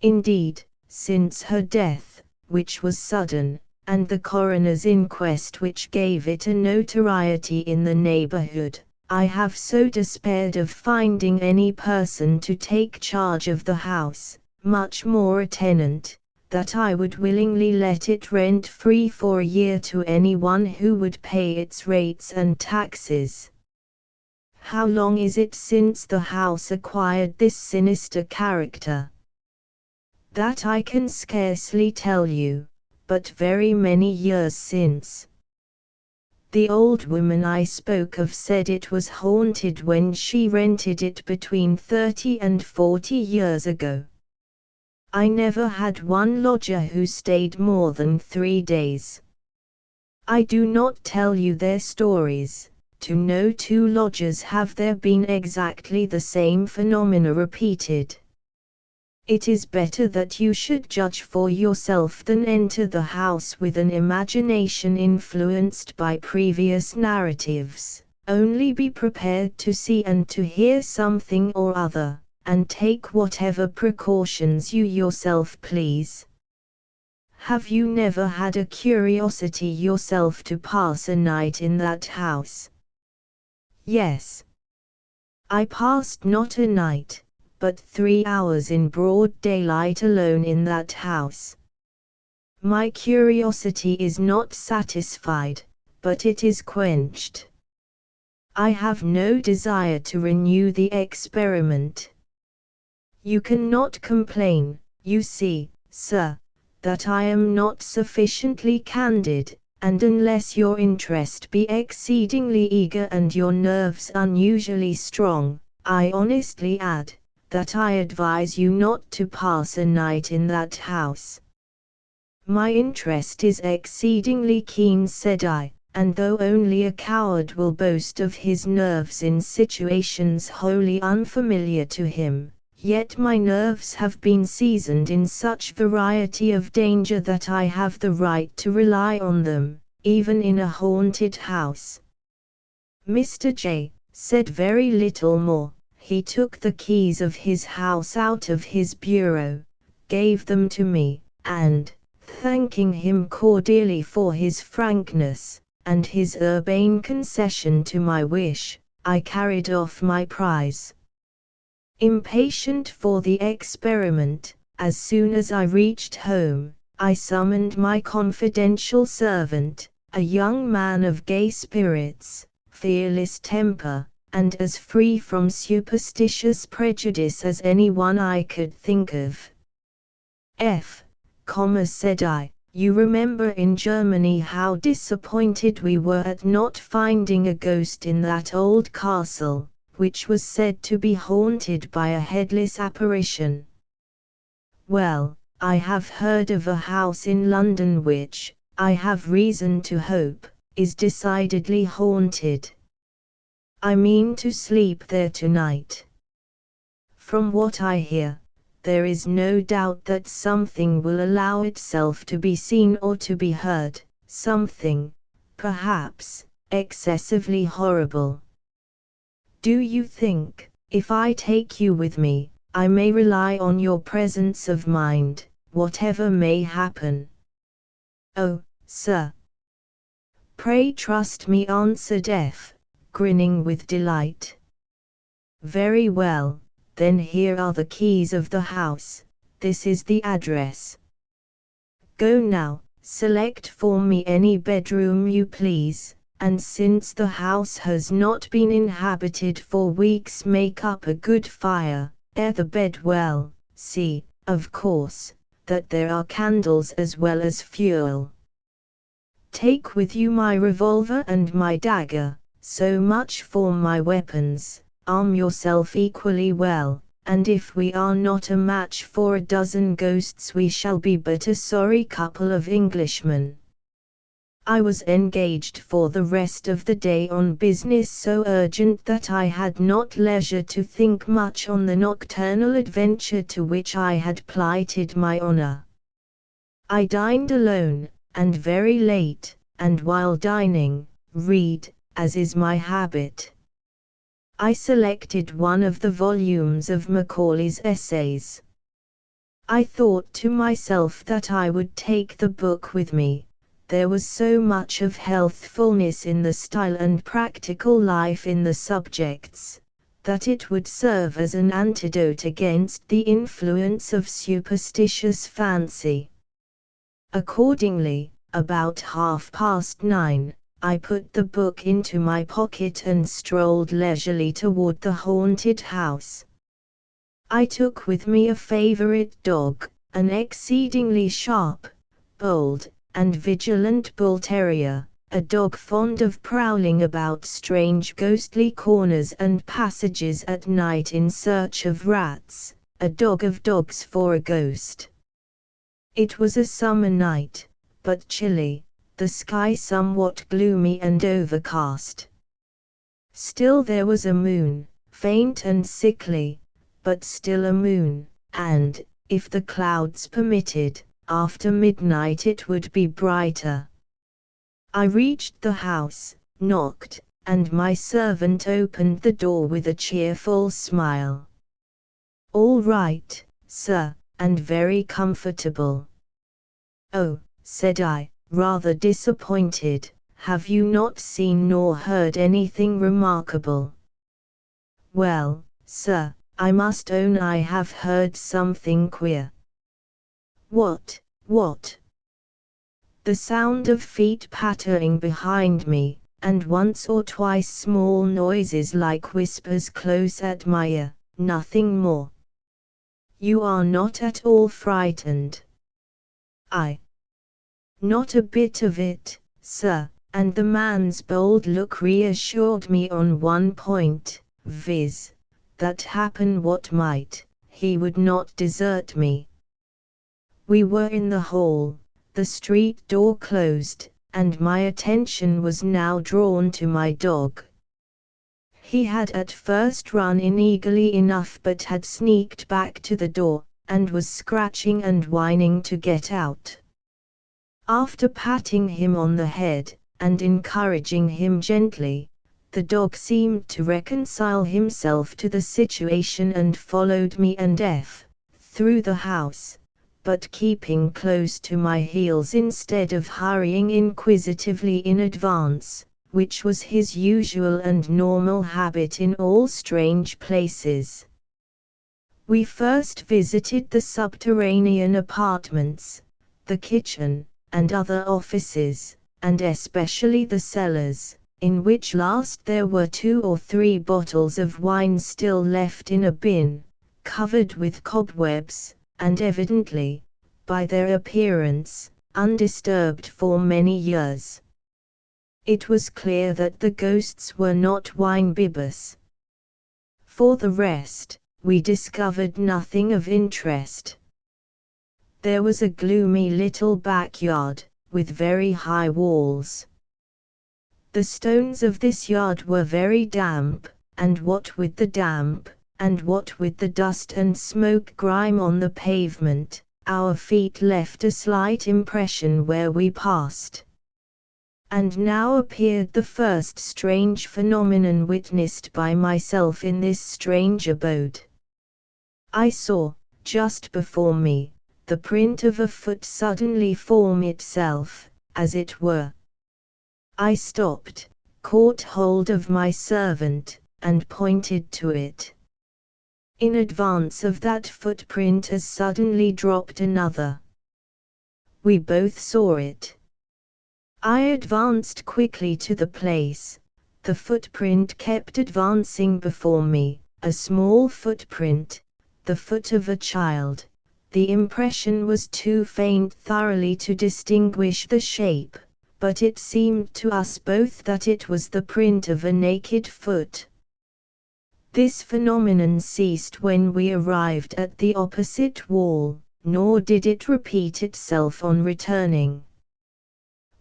Indeed, since her death, which was sudden, and the coroner's inquest which gave it a notoriety in the neighborhood, I have so despaired of finding any person to take charge of the house, much more a tenant, that I would willingly let it rent free for a year to anyone who would pay its rates and taxes. How long is it since the house acquired this sinister character? That I can scarcely tell you, but very many years since. The old woman I spoke of said it was haunted when she rented it between 30 and 40 years ago. I never had one lodger who stayed more than 3 days. I do not tell you their stories. To no 2 lodgers have there been exactly the same phenomena repeated. It is better that you should judge for yourself than enter the house with an imagination influenced by previous narratives. Only be prepared to see and to hear something or other, and take whatever precautions you yourself please. Have you never had a curiosity yourself to pass a night in that house? Yes. I passed not a night, but 3 hours in broad daylight alone in that house. My curiosity is not satisfied, but it is quenched. I have no desire to renew the experiment. You cannot complain, you see, sir, that I am not sufficiently candid, and unless your interest be exceedingly eager and your nerves unusually strong, I honestly add, that I advise you not to pass a night in that house. My interest is exceedingly keen, said I, and though only a coward will boast of his nerves in situations wholly unfamiliar to him, yet my nerves have been seasoned in such variety of danger that I have the right to rely on them, even in a haunted house. Mr. J. said very little more. He took the keys of his house out of his bureau, gave them to me, and, thanking him cordially for his frankness, and his urbane concession to my wish, I carried off my prize. Impatient for the experiment, as soon as I reached home, I summoned my confidential servant, a young man of gay spirits, fearless temper, and as free from superstitious prejudice as anyone I could think of. Said I, you remember in Germany how disappointed we were at not finding a ghost in that old castle, which was said to be haunted by a headless apparition. Well, I have heard of a house in London which, I have reason to hope, is decidedly haunted. I mean to sleep there tonight. From what I hear, there is no doubt that something will allow itself to be seen or to be heard, something, perhaps, excessively horrible. Do you think, if I take you with me, I may rely on your presence of mind, whatever may happen? Oh, sir! Pray trust me, answered F. grinning with delight. "Very well, then here are the keys of the house, this is the address. Go now, select for me any bedroom you please, and since the house has not been inhabited for weeks, make up a good fire, air the bed well, see, of course, that there are candles as well as fuel. Take with you my revolver and my dagger, so much for my weapons, arm yourself equally well, and if we are not a match for a dozen ghosts we shall be but a sorry couple of Englishmen." I was engaged for the rest of the day on business so urgent that I had not leisure to think much on the nocturnal adventure to which I had plighted my honor. I dined alone, and very late, and while dining, read, as is my habit. I selected one of the volumes of Macaulay's essays. I thought to myself that I would take the book with me. There was so much of healthfulness in the style and practical life in the subjects, that it would serve as an antidote against the influence of superstitious fancy. Accordingly, about 9:30, I put the book into my pocket and strolled leisurely toward the haunted house. I took with me a favorite dog, an exceedingly sharp, bold, and vigilant bull terrier, a dog fond of prowling about strange ghostly corners and passages at night in search of rats, a dog of dogs for a ghost. It was a summer night, but chilly, the sky somewhat gloomy and overcast. Still there was a moon, faint and sickly, but still a moon, and, if the clouds permitted, after midnight it would be brighter. I reached the house, knocked, and my servant opened the door with a cheerful smile. "All right, sir, and very comfortable." "Oh," said I, rather disappointed, "have you not seen nor heard anything remarkable?" "Well, sir, I must own I have heard something queer." "What?" "The sound of feet pattering behind me, and once or twice small noises like whispers close at my ear, nothing more." "You are not at all frightened?" "Not a bit of it, sir," and the man's bold look reassured me on one point, viz., that happen what might, he would not desert me. We were in the hall, the street door closed, and my attention was now drawn to my dog. He had at first run in eagerly enough but had sneaked back to the door, and was scratching and whining to get out. After patting him on the head, and encouraging him gently, the dog seemed to reconcile himself to the situation and followed me and F. through the house, but keeping close to my heels instead of hurrying inquisitively in advance, which was his usual and normal habit in all strange places. We first visited the subterranean apartments, the kitchen, and other offices, and especially the cellars, in which last there were 2 or 3 bottles of wine still left in a bin, covered with cobwebs, and evidently, by their appearance, undisturbed for many years. It was clear that the ghosts were not wine-bibbers. For the rest, we discovered nothing of interest. There was a gloomy little backyard, with very high walls. The stones of this yard were very damp, and what with the damp, and what with the dust and smoke grime on the pavement, our feet left a slight impression where we passed. And now appeared the first strange phenomenon witnessed by myself in this strange abode. I saw, just before me, the print of a foot suddenly form itself, as it were. I stopped, caught hold of my servant, and pointed to it. In advance of that footprint as suddenly dropped another. We both saw it. I advanced quickly to the place. The footprint kept advancing before me, a small footprint, the foot of a child. The impression was too faint thoroughly to distinguish the shape, but it seemed to us both that it was the print of a naked foot. This phenomenon ceased when we arrived at the opposite wall, nor did it repeat itself on returning.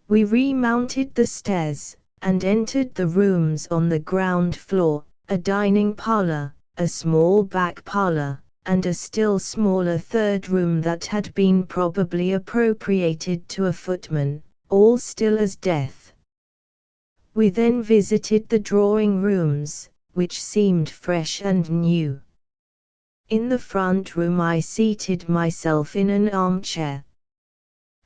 We remounted the stairs, and entered the rooms on the ground floor, a dining parlor, a small back parlor, and a still smaller third room that had been probably appropriated to a footman, all still as death. We then visited the drawing rooms, which seemed fresh and new. In the front room I seated myself in an armchair.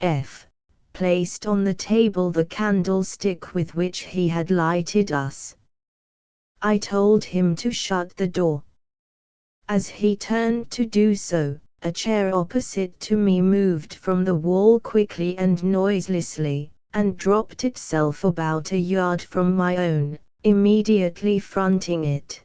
F. placed on the table the candlestick with which he had lighted us. I told him to shut the door. As he turned to do so, a chair opposite to me moved from the wall quickly and noiselessly, and dropped itself about a yard from my own, immediately fronting it.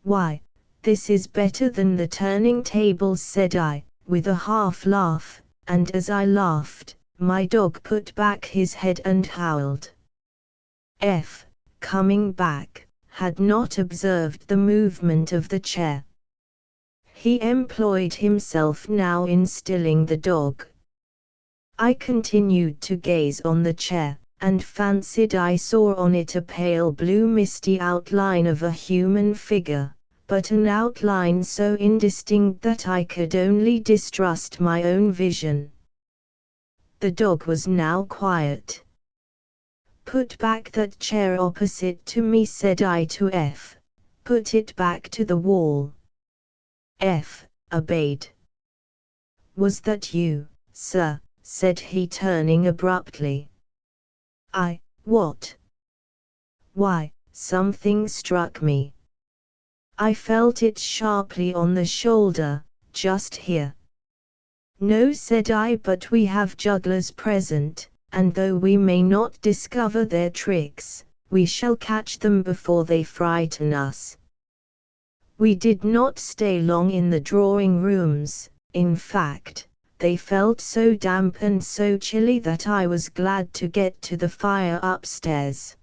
"Why, this is better than the turning tables," said I, with a half laugh, and as I laughed, my dog put back his head and howled. F, coming back, had not observed the movement of the chair. He employed himself now in stilling the dog. I continued to gaze on the chair, and fancied I saw on it a pale blue misty outline of a human figure, but an outline so indistinct that I could only distrust my own vision. The dog was now quiet. "Put back that chair opposite to me," said I to F. "Put it back to the wall." F. obeyed. "Was that you, sir?" said he, turning abruptly. What? Why, something struck me. I felt it sharply on the shoulder, just here. "No," said I, "but we have jugglers present, and though we may not discover their tricks, we shall catch them before they frighten us." We did not stay long in the drawing rooms. In fact, they felt so damp and so chilly that I was glad to get to the fire upstairs.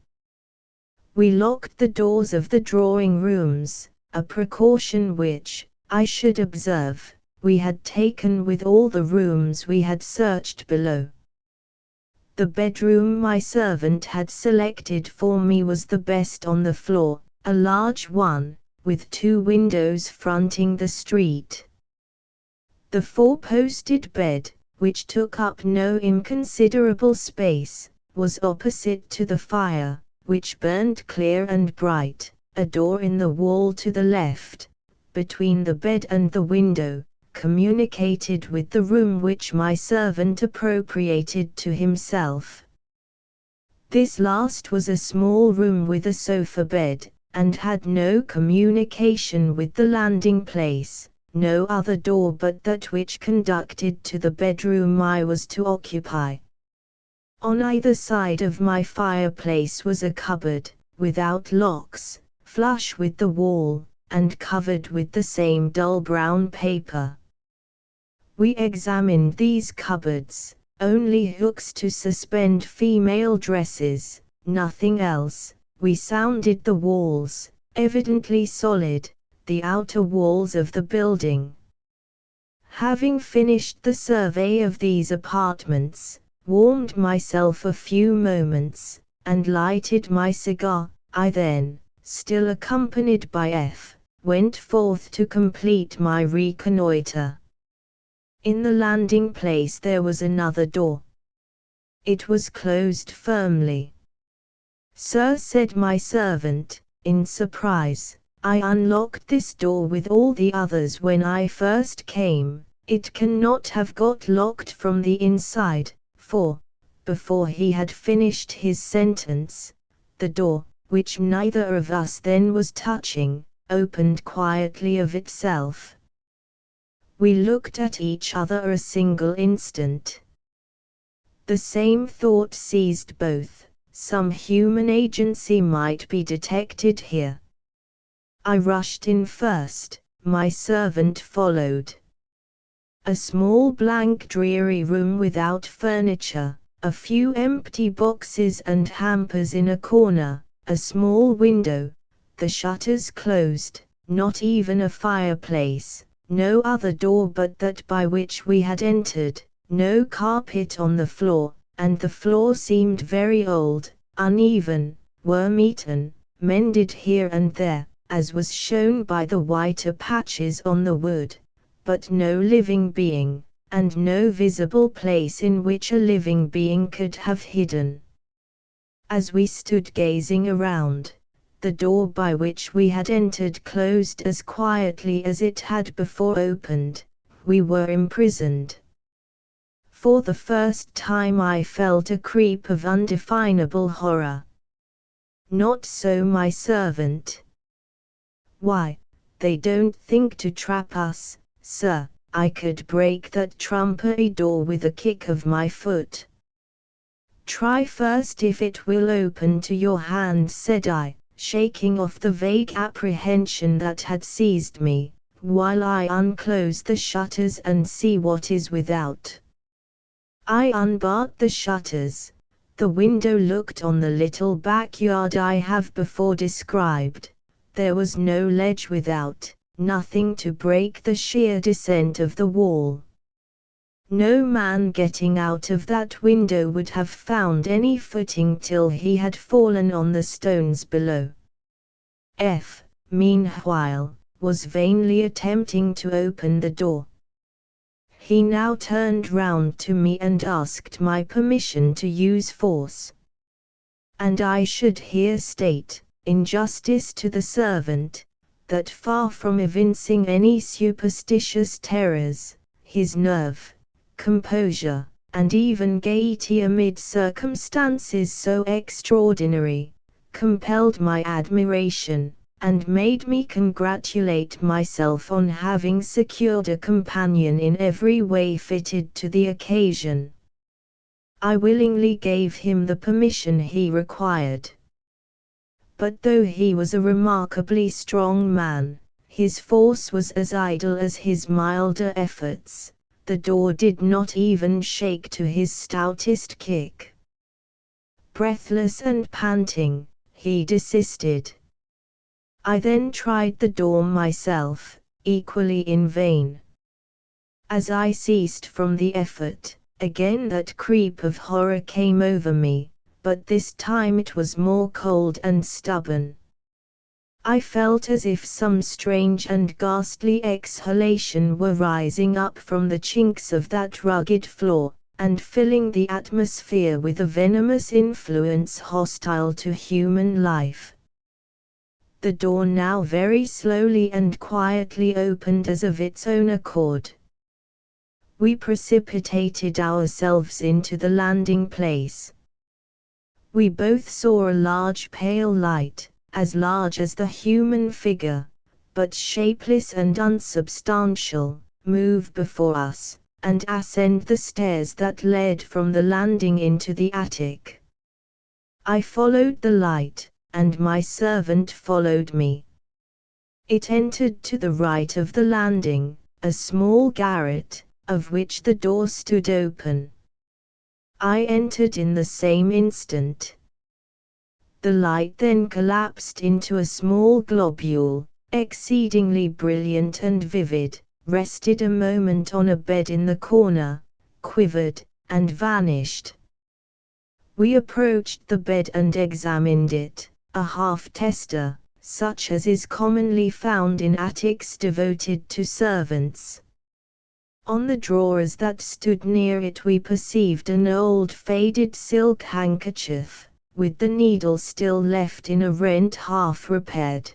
We locked the doors of the drawing rooms, a precaution which, I should observe, we had taken with all the rooms we had searched below. The bedroom my servant had selected for me was the best on the floor, a large one, with 2 windows fronting the street. The 4-posted bed, which took up no inconsiderable space, was opposite to the fire, which burned clear and bright. A door in the wall to the left, between the bed and the window, communicated with the room which my servant appropriated to himself. This last was a small room with a sofa bed, and had no communication with the landing place, no other door but that which conducted to the bedroom I was to occupy. On either side of my fireplace was a cupboard, without locks, flush with the wall, and covered with the same dull brown paper. We examined these cupboards, only hooks to suspend female dresses, nothing else. We sounded the walls, evidently solid, the outer walls of the building. Having finished the survey of these apartments, warmed myself a few moments, and lighted my cigar, I then, still accompanied by F, went forth to complete my reconnoitre. In the landing place there was another door. It was closed firmly. "Sir," said my servant, in surprise, "I unlocked this door with all the others when I first came. It cannot have got locked from the inside," for, before he had finished his sentence, The door, which neither of us then was touching, opened quietly of itself. We looked at each other a single instant. The same thought seized both: some human agency might be detected here. I rushed in first, my servant followed. A small blank dreary room without furniture, a few empty boxes and hampers in a corner, a small window, the shutters closed, not even a fireplace, no other door but that by which we had entered, no carpet on the floor, and the floor seemed very old, uneven, worm-eaten, mended here and there, as was shown by the whiter patches on the wood, but no living being, and no visible place in which a living being could have hidden. As we stood gazing around, the door by which we had entered closed as quietly as it had before opened. We were imprisoned. For the first time I felt a creep of undefinable horror. Not so my servant. "Why, they don't think to trap us, sir. I could break that trumpery door with a kick of my foot." "Try first if it will open to your hand," said I, shaking off the vague apprehension that had seized me, "while I unclose the shutters and see what is without." I unbarred the shutters. The window looked on the little backyard I have before described. There was no ledge without, nothing to break the sheer descent of the wall. No man getting out of that window would have found any footing till he had fallen on the stones below. Meanwhile, was vainly attempting to open the door. He now turned round to me and asked my permission to use force. And I should here state, in justice to the servant, that far from evincing any superstitious terrors, his nerve, composure, and even gaiety amid circumstances so extraordinary, compelled my admiration, and made me congratulate myself on having secured a companion in every way fitted to the occasion. I willingly gave him the permission he required. But though he was a remarkably strong man, his force was as idle as his milder efforts. The door did not even shake to his stoutest kick. Breathless and panting, he desisted. I then tried the door myself, equally in vain. As I ceased from the effort, again that creep of horror came over me, but this time it was more cold and stubborn. I felt as if some strange and ghastly exhalation were rising up from the chinks of that rugged floor, and filling the atmosphere with a venomous influence hostile to human life. The door now very slowly and quietly opened as of its own accord. We precipitated ourselves into the landing place. We both saw a large pale light, as large as the human figure, but shapeless and unsubstantial, move before us, and ascend the stairs that led from the landing into the attic. I followed the light, and my servant followed me. It entered to the right of the landing, a small garret, of which the door stood open. I entered in the same instant. The light then collapsed into a small globule, exceedingly brilliant and vivid, rested a moment on a bed in the corner, quivered, and vanished. We approached the bed and examined it, a half-tester, such as is commonly found in attics devoted to servants. On the drawers that stood near it we perceived an old faded silk handkerchief, with the needle still left in a rent half repaired.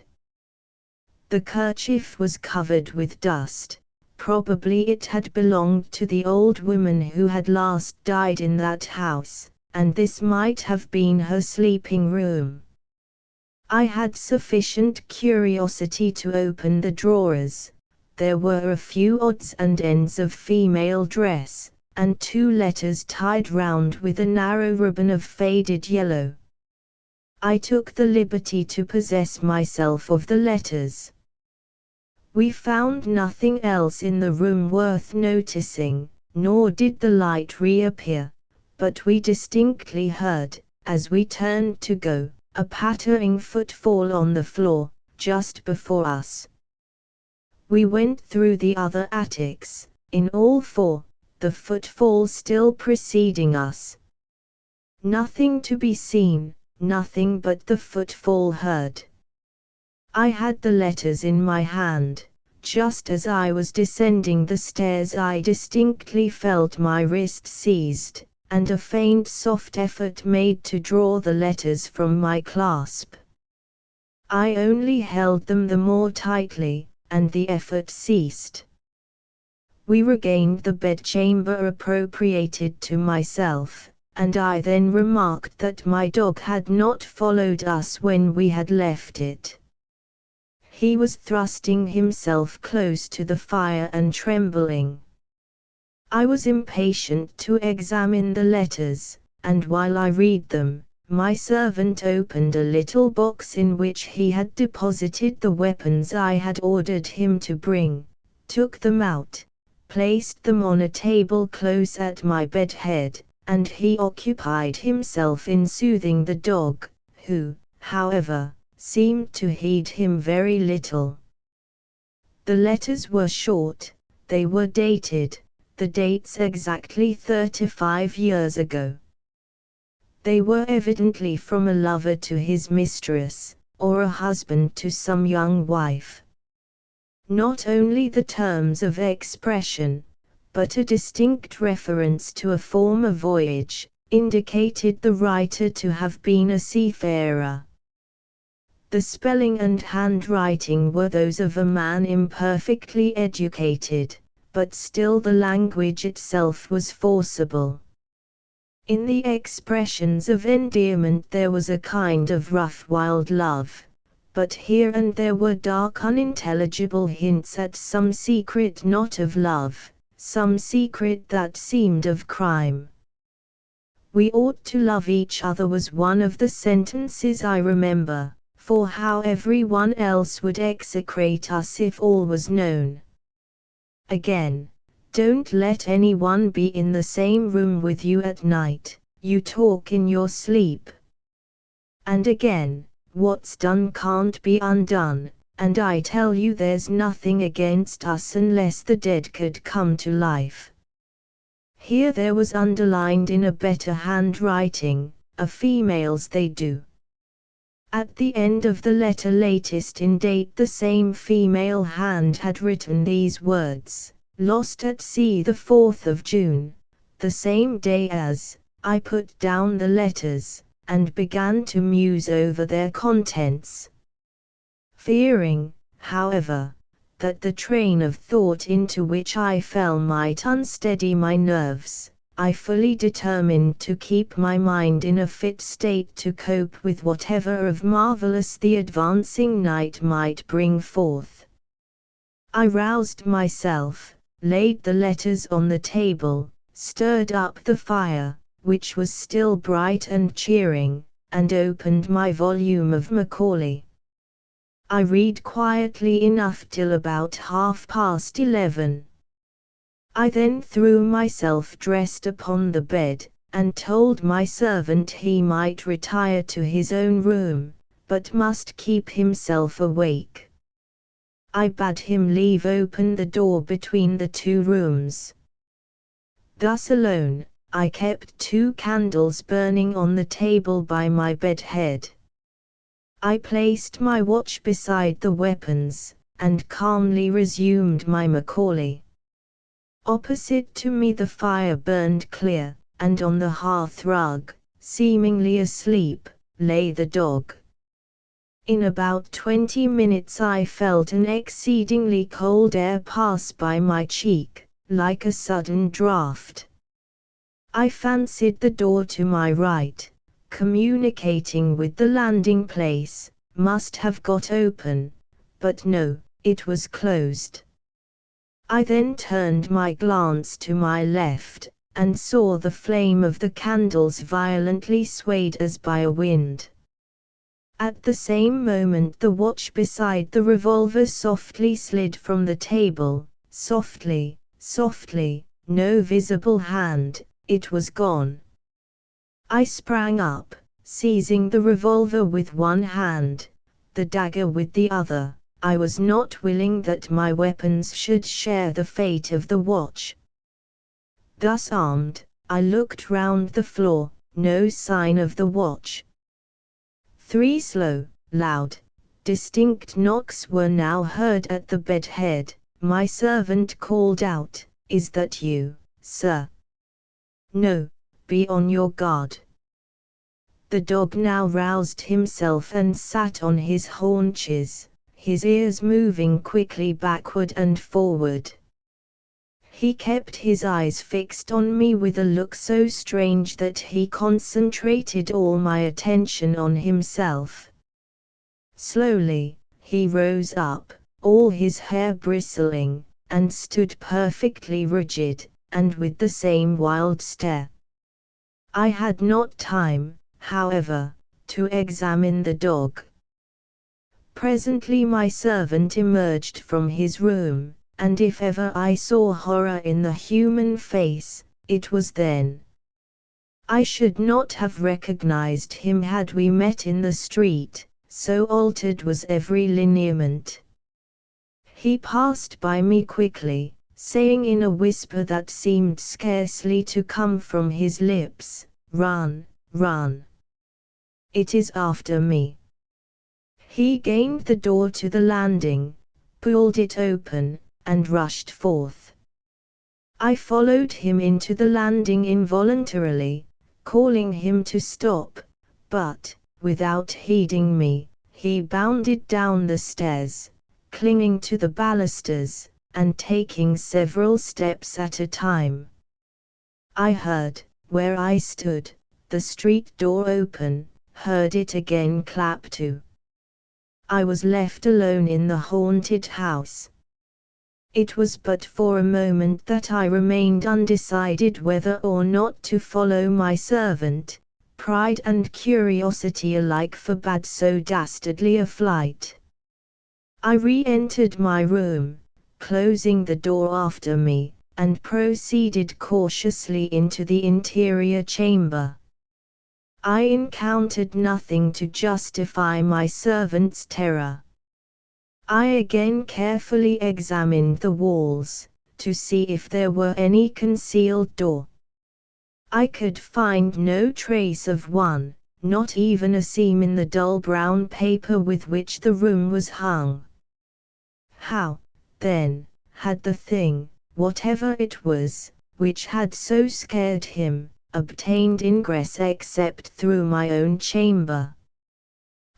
The kerchief was covered with dust. Probably it had belonged to the old woman who had last died in that house, and this might have been her sleeping room. I had sufficient curiosity to open the drawers. There were a few odds and ends of female dress, and 2 letters tied round with a narrow ribbon of faded yellow. I took the liberty to possess myself of the letters. We found nothing else in the room worth noticing, nor did the light reappear, but we distinctly heard, as we turned to go, a pattering footfall on the floor, just before us. We went through the other attics, in all 4, the footfall still preceding us. Nothing to be seen, nothing but the footfall heard. I had the letters in my hand. Just as I was descending the stairs I distinctly felt my wrist seized, and a faint soft effort made to draw the letters from my clasp. I only held them the more tightly, and the effort ceased. We regained the bedchamber appropriated to myself, and I then remarked that my dog had not followed us when we had left it. He was thrusting himself close to the fire and trembling. I was impatient to examine the letters, and while I read them, my servant opened a little box in which he had deposited the weapons I had ordered him to bring, took them out, placed them on a table close at my bed head, and he occupied himself in soothing the dog, who, however, seemed to heed him very little. The letters were short, they were dated, the dates exactly 35 years ago. They were evidently from a lover to his mistress, or a husband to some young wife. Not only the terms of expression, but a distinct reference to a former voyage, indicated the writer to have been a seafarer. The spelling and handwriting were those of a man imperfectly educated, but still the language itself was forcible. In the expressions of endearment there was a kind of rough wild love, but here and there were dark unintelligible hints at some secret not of love, some secret that seemed of crime. "We ought to love each other" was one of the sentences I remember, for how every one else would execrate us if all was known. Again, "Don't let anyone be in the same room with you at night, you talk in your sleep." And again, "What's done can't be undone, and I tell you there's nothing against us unless the dead could come to life." Here there was underlined in a better handwriting, "A female's they do." At the end of the letter latest in date the same female hand had written these words, "Lost at sea the 4th of June, the same day as." I put down the letters, and began to muse over their contents. Fearing, however, that the train of thought into which I fell might unsteady my nerves, I fully determined to keep my mind in a fit state to cope with whatever of marvelous the advancing night might bring forth. I roused myself, laid the letters on the table, stirred up the fire, which was still bright and cheering, and opened my volume of Macaulay. I read quietly enough till about 11:30. I then threw myself dressed upon the bed, and told my servant he might retire to his own room, but must keep himself awake. I bade him leave open the door between the 2 rooms. Thus alone, I kept 2 candles burning on the table by my bed head. I placed my watch beside the weapons, and calmly resumed my Macaulay. Opposite to me the fire burned clear, and on the hearth rug, seemingly asleep, lay the dog. In about 20 minutes I felt an exceedingly cold air pass by my cheek, like a sudden draught. I fancied the door to my right, communicating with the landing place, must have got open, but no, it was closed. I then turned my glance to my left, and saw the flame of the candles violently swayed as by a wind. At the same moment the watch beside the revolver softly slid from the table, softly, softly, no visible hand, it was gone. I sprang up, seizing the revolver with one hand, the dagger with the other. I was not willing that my weapons should share the fate of the watch. Thus armed, I looked round the floor, no sign of the watch. 3 slow, loud, distinct knocks were now heard at the bed head. My servant called out, "Is that you, sir?" "No, be on your guard." The dog now roused himself and sat on his haunches, his ears moving quickly backward and forward. He kept his eyes fixed on me with a look so strange that he concentrated all my attention on himself. Slowly, he rose up, all his hair bristling, and stood perfectly rigid, and with the same wild stare. I had not time, however, to examine the dog. Presently my servant emerged from his room, and if ever I saw horror in the human face, it was then. I should not have recognized him had we met in the street, so altered was every lineament. He passed by me quickly, saying in a whisper that seemed scarcely to come from his lips, "Run, run. It is after me." He gained the door to the landing, pulled it open, and rushed forth. I followed him into the landing involuntarily, calling him to stop, but, without heeding me, he bounded down the stairs, clinging to the balusters, and taking several steps at a time. I heard, where I stood, the street door open, heard it again clap to. I was left alone in the haunted house. It was but for a moment that I remained undecided whether or not to follow my servant. Pride and curiosity alike forbade so dastardly a flight. I re-entered my room, closing the door after me, and proceeded cautiously into the interior chamber. I encountered nothing to justify my servant's terror. I again carefully examined the walls, to see if there were any concealed door. I could find no trace of one, not even a seam in the dull brown paper with which the room was hung. How, then, had the thing, whatever it was, which had so scared him, obtained ingress except through my own chamber?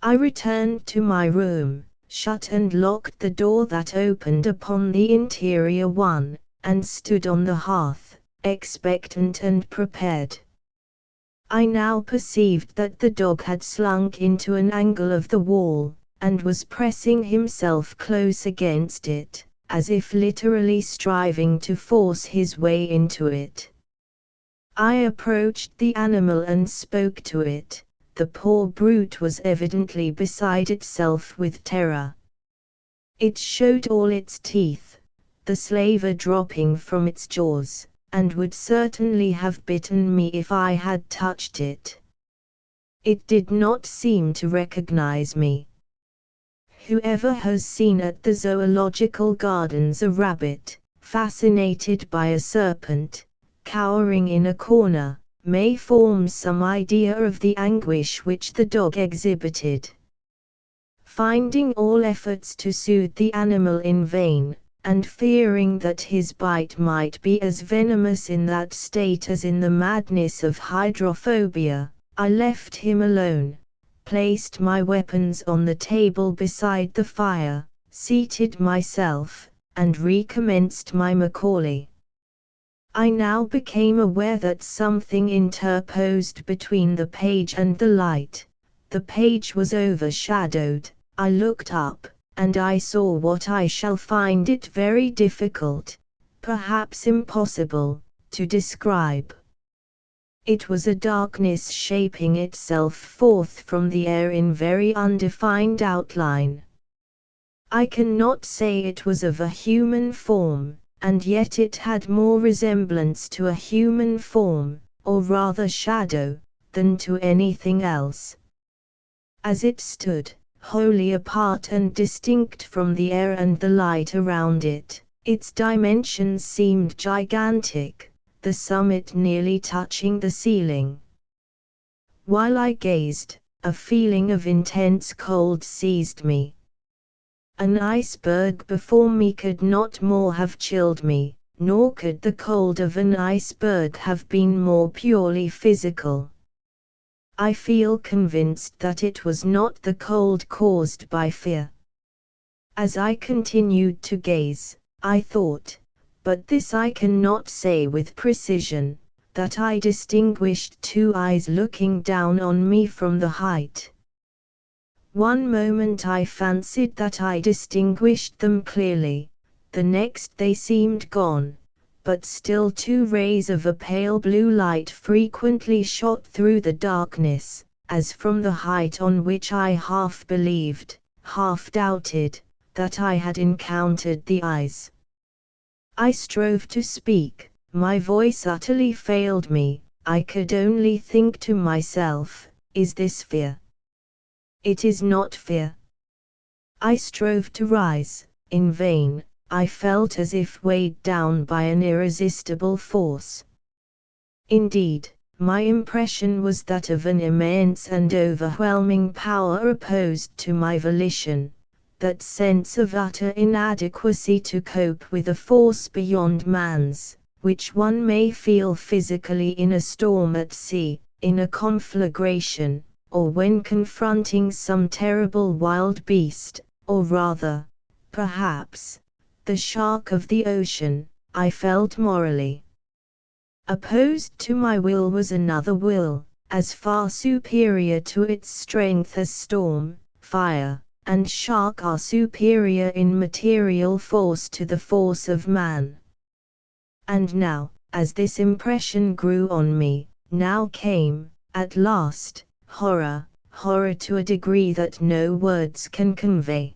I returned to my room, shut and locked the door that opened upon the interior one, and stood on the hearth, expectant and prepared. I now perceived that the dog had slunk into an angle of the wall, and was pressing himself close against it, as if literally striving to force his way into it. I approached the animal and spoke to it. The poor brute was evidently beside itself with terror. It showed all its teeth, the slaver dropping from its jaws, and would certainly have bitten me if I had touched it. It did not seem to recognize me. Whoever has seen at the zoological gardens a rabbit, fascinated by a serpent, cowering in a corner, may form some idea of the anguish which the dog exhibited. Finding all efforts to soothe the animal in vain, and fearing that his bite might be as venomous in that state as in the madness of hydrophobia, I left him alone, placed my weapons on the table beside the fire, seated myself, and recommenced my Macaulay. I now became aware that something interposed between the page and the light, The page was overshadowed. I looked up, and I saw what I shall find it very difficult, perhaps impossible, to describe. It was a darkness shaping itself forth from the air in very undefined outline. I cannot say it was of a human form, and yet it had more resemblance to a human form, or rather shadow, than to anything else. As it stood, wholly apart and distinct from the air and the light around it, its dimensions seemed gigantic, the summit nearly touching the ceiling. While I gazed, a feeling of intense cold seized me. An iceberg before me could not more have chilled me, nor could the cold of an iceberg have been more purely physical. I feel convinced that it was not the cold caused by fear. As I continued to gaze, I thought, but this I cannot say with precision, that I distinguished two eyes looking down on me from the height. One moment I fancied that I distinguished them clearly, the next they seemed gone, but still two rays of a pale blue light frequently shot through the darkness, as from the height on which I half believed, half doubted, that I had encountered the eyes. I strove to speak, my voice utterly failed me, I could only think to myself, is this fear? It is not fear. I strove to rise, in vain. I felt as if weighed down by an irresistible force. Indeed, my impression was that of an immense and overwhelming power opposed to my volition, that sense of utter inadequacy to cope with a force beyond man's, which one may feel physically in a storm at sea, in a conflagration, or when confronting some terrible wild beast, or rather, perhaps, the shark of the ocean. I felt morally opposed to my will was another will, as far superior to its strength as storm, fire, and shark are superior in material force to the force of man. And now, as this impression grew on me, now came, at last, horror, horror to a degree that no words can convey.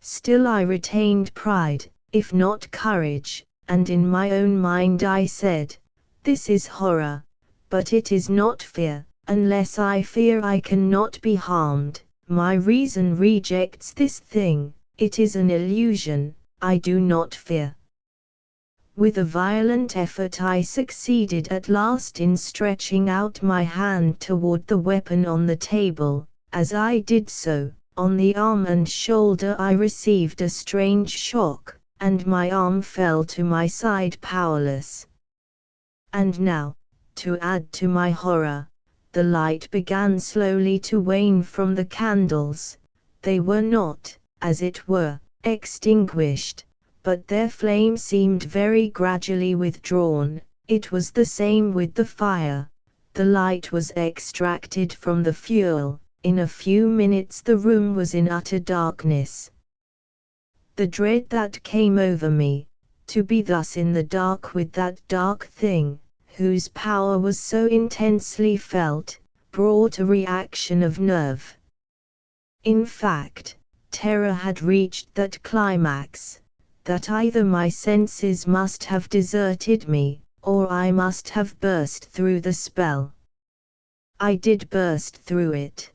Still I retained pride, if not courage, and in my own mind I said, this is horror, but it is not fear. Unless I fear I cannot be harmed. My reason rejects this thing, it is an illusion, I do not fear. With a violent effort I succeeded at last in stretching out my hand toward the weapon on the table. As I did so, on the arm and shoulder I received a strange shock, and my arm fell to my side powerless. And now, to add to my horror, the light began slowly to wane from the candles. They were not, as it were, extinguished, but their flame seemed very gradually withdrawn. It was the same with the fire. The light was extracted from the fuel. In a few minutes the room was in utter darkness. The dread that came over me, to be thus in the dark with that dark thing, whose power was so intensely felt, brought a reaction of nerve. In fact, terror had reached that climax, that either my senses must have deserted me, or I must have burst through the spell. I did burst through it.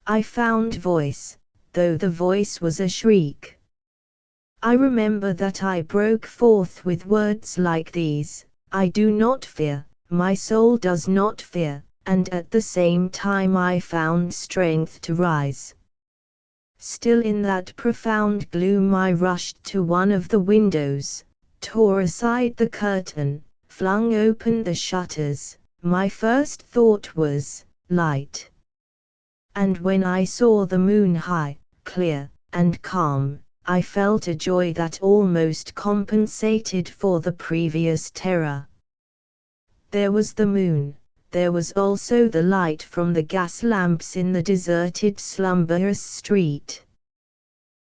I found voice, though the voice was a shriek. I remember that I broke forth with words like these, I do not fear, my soul does not fear, and at the same time I found strength to rise. Still in that profound gloom I rushed to one of the windows, tore aside the curtain, flung open the shutters. My first thought was, light. And when I saw the moon high, clear, and calm, I felt a joy that almost compensated for the previous terror. There was the moon, there was also the light from the gas lamps in the deserted slumberous street.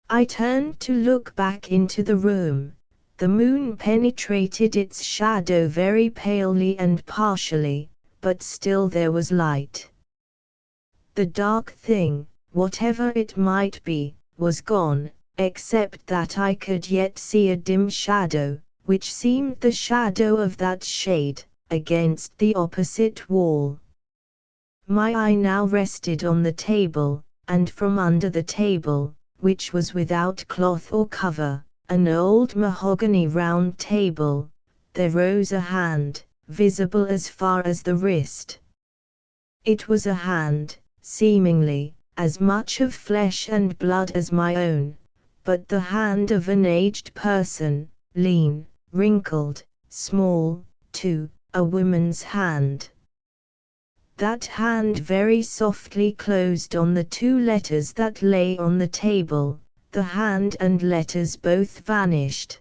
I turned to look back into the room. The moon penetrated its shadow very palely and partially, but still there was light. The dark thing, whatever it might be, was gone, except that I could yet see a dim shadow, which seemed the shadow of that shade, against the opposite wall. My eye now rested on the table, and from under the table, which was without cloth or cover, an old mahogany round table, there rose a hand, visible as far as the wrist. It was a hand, seemingly, as much of flesh and blood as my own, but the hand of an aged person, lean, wrinkled, small, too, a woman's hand. That hand very softly closed on the 2 letters that lay on the table, the hand and letters both vanished.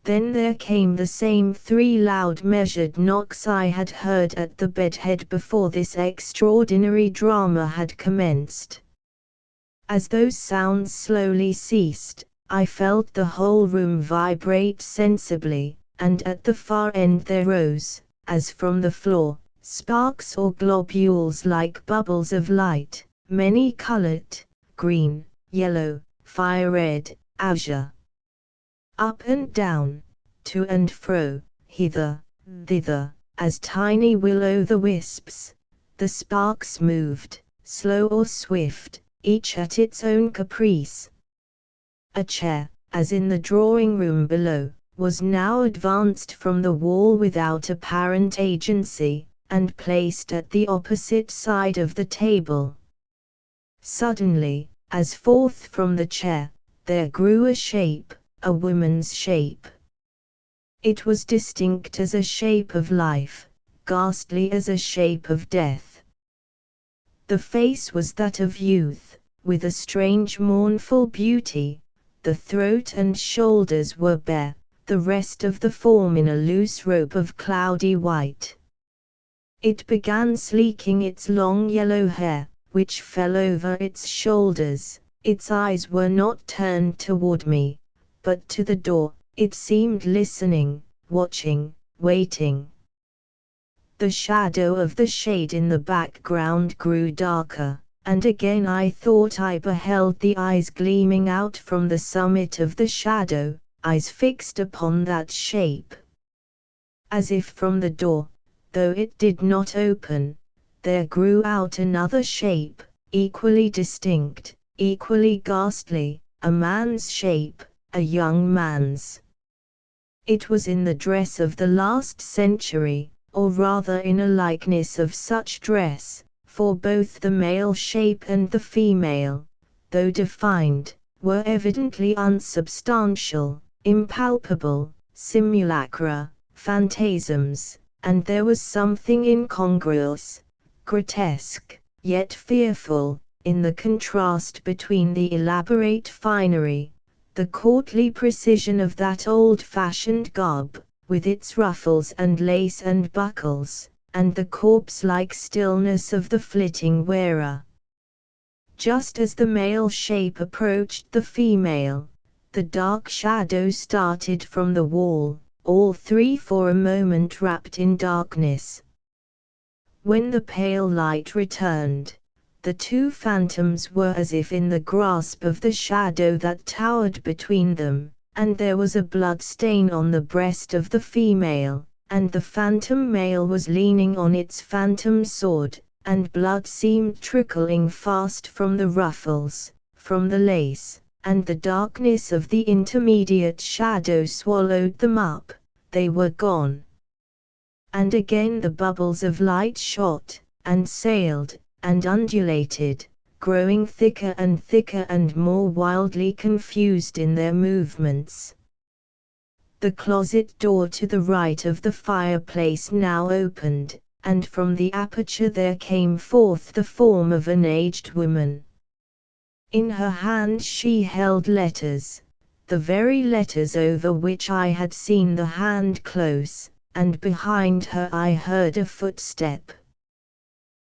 Then there came the same 3 loud measured knocks I had heard at the bedhead before this extraordinary drama had commenced. As those sounds slowly ceased, I felt the whole room vibrate sensibly, and at the far end there rose, as from the floor, sparks or globules like bubbles of light, many-colored, green, yellow, fire-red, azure. Up and down, to and fro, hither, thither, as tiny will-o'-the-wisps, the sparks moved, slow or swift, each at its own caprice. A chair, as in the drawing-room below, was now advanced from the wall without apparent agency, and placed at the opposite side of the table. Suddenly, as forth from the chair, there grew a shape, a woman's shape. It was distinct as a shape of life, ghastly as a shape of death. The face was that of youth, with a strange mournful beauty. The throat and shoulders were bare, the rest of the form in a loose robe of cloudy white. It began sleeking its long yellow hair, which fell over its shoulders. Its eyes were not turned toward me, but to the door. It seemed listening, watching, waiting. The shadow of the shade in the background grew darker, and again I thought I beheld the eyes gleaming out from the summit of the shadow, eyes fixed upon that shape. As if from the door, though it did not open, there grew out another shape, equally distinct, equally ghastly, a man's shape, a young man's. It was in the dress of the last century, or rather in a likeness of such dress, for both the male shape and the female, though defined, were evidently unsubstantial, impalpable, simulacra, phantasms, and there was something incongruous, grotesque, yet fearful, in the contrast between the elaborate finery, the courtly precision of that old-fashioned garb, with its ruffles and lace and buckles, and the corpse-like stillness of the flitting wearer. Just as the male shape approached the female, the dark shadow started from the wall, all 3 for a moment wrapped in darkness. When the pale light returned, the 2 phantoms were as if in the grasp of the shadow that towered between them, and there was a blood stain on the breast of the female, and the phantom male was leaning on its phantom sword, and blood seemed trickling fast from the ruffles, from the lace, and the darkness of the intermediate shadow swallowed them up. They were gone. And again the bubbles of light shot, and sailed, and undulated, growing thicker and more wildly confused in their movements. The closet door to the right of the fireplace now opened, and from the aperture there came forth the form of an aged woman. In her hand she held letters, the very letters over which I had seen the hand close, and behind her I heard a footstep.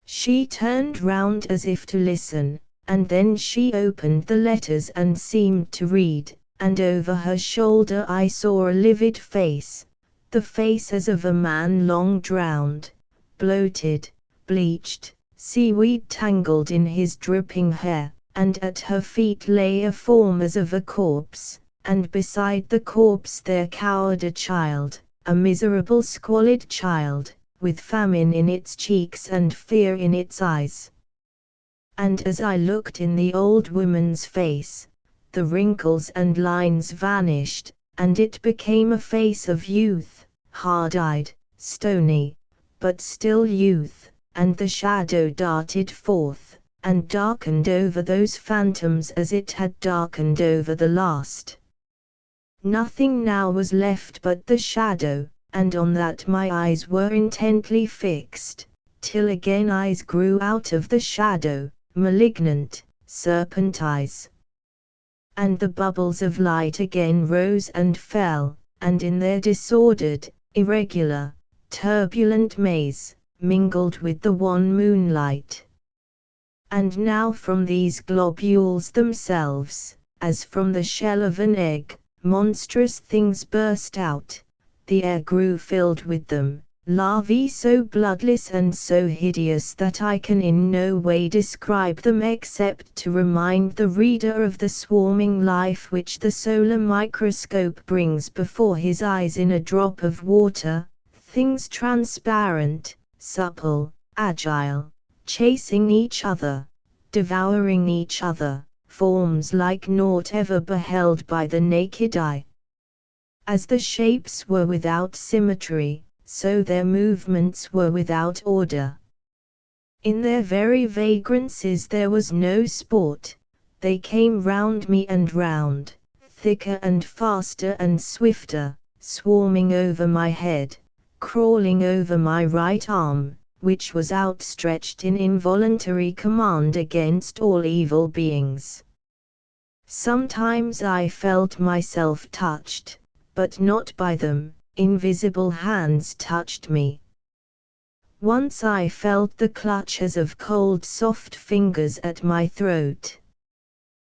She turned round as if to listen, and then she opened the letters and seemed to read, and over her shoulder I saw a livid face, the face as of a man long drowned, bloated, bleached, seaweed tangled in his dripping hair, and at her feet lay a form as of a corpse, and beside the corpse there cowered a child, a miserable squalid child, with famine in its cheeks and fear in its eyes. And as I looked in the old woman's face, the wrinkles and lines vanished, and it became a face of youth, hard-eyed, stony, but still youth, and the shadow darted forth, and darkened over those phantoms as it had darkened over the last. Nothing now was left but the shadow, and on that my eyes were intently fixed, till again eyes grew out of the shadow, malignant, serpent eyes. And the bubbles of light again rose and fell, and in their disordered, irregular, turbulent maze, mingled with the wan moonlight. And now from these globules themselves, as from the shell of an egg, monstrous things burst out. The air grew filled with them, larvae so bloodless and so hideous that I can in no way describe them except to remind the reader of the swarming life which the solar microscope brings before his eyes in a drop of water, things transparent, supple, agile, chasing each other, devouring each other, forms like naught ever beheld by the naked eye. As the shapes were without symmetry, so their movements were without order. In their very vagrancies there was no sport. They came round me and round, thicker and faster and swifter, swarming over my head, crawling over my right arm, which was outstretched in involuntary command against all evil beings. Sometimes I felt myself touched, but not by them. Invisible hands touched me. Once I felt the clutches of cold soft fingers at my throat.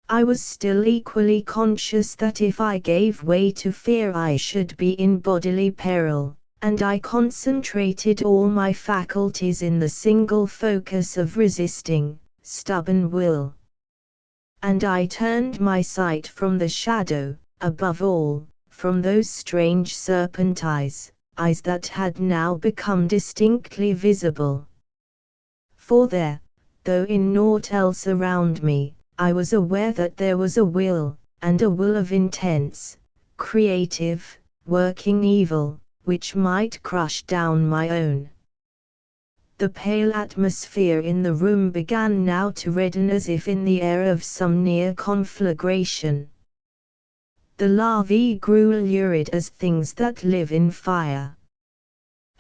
I was still equally conscious that if I gave way to fear I should be in bodily peril, and I concentrated all my faculties in the single focus of resisting, stubborn will. And I turned my sight from the shadow, above all, from those strange serpent eyes that had now become distinctly visible. For there, though in naught else around me, I was aware that there was a will, and a will of intense, creative, working evil, which might crush down my own. The pale atmosphere in the room began now to redden as if in the air of some near conflagration. The larvae grew lurid as things that live in fire.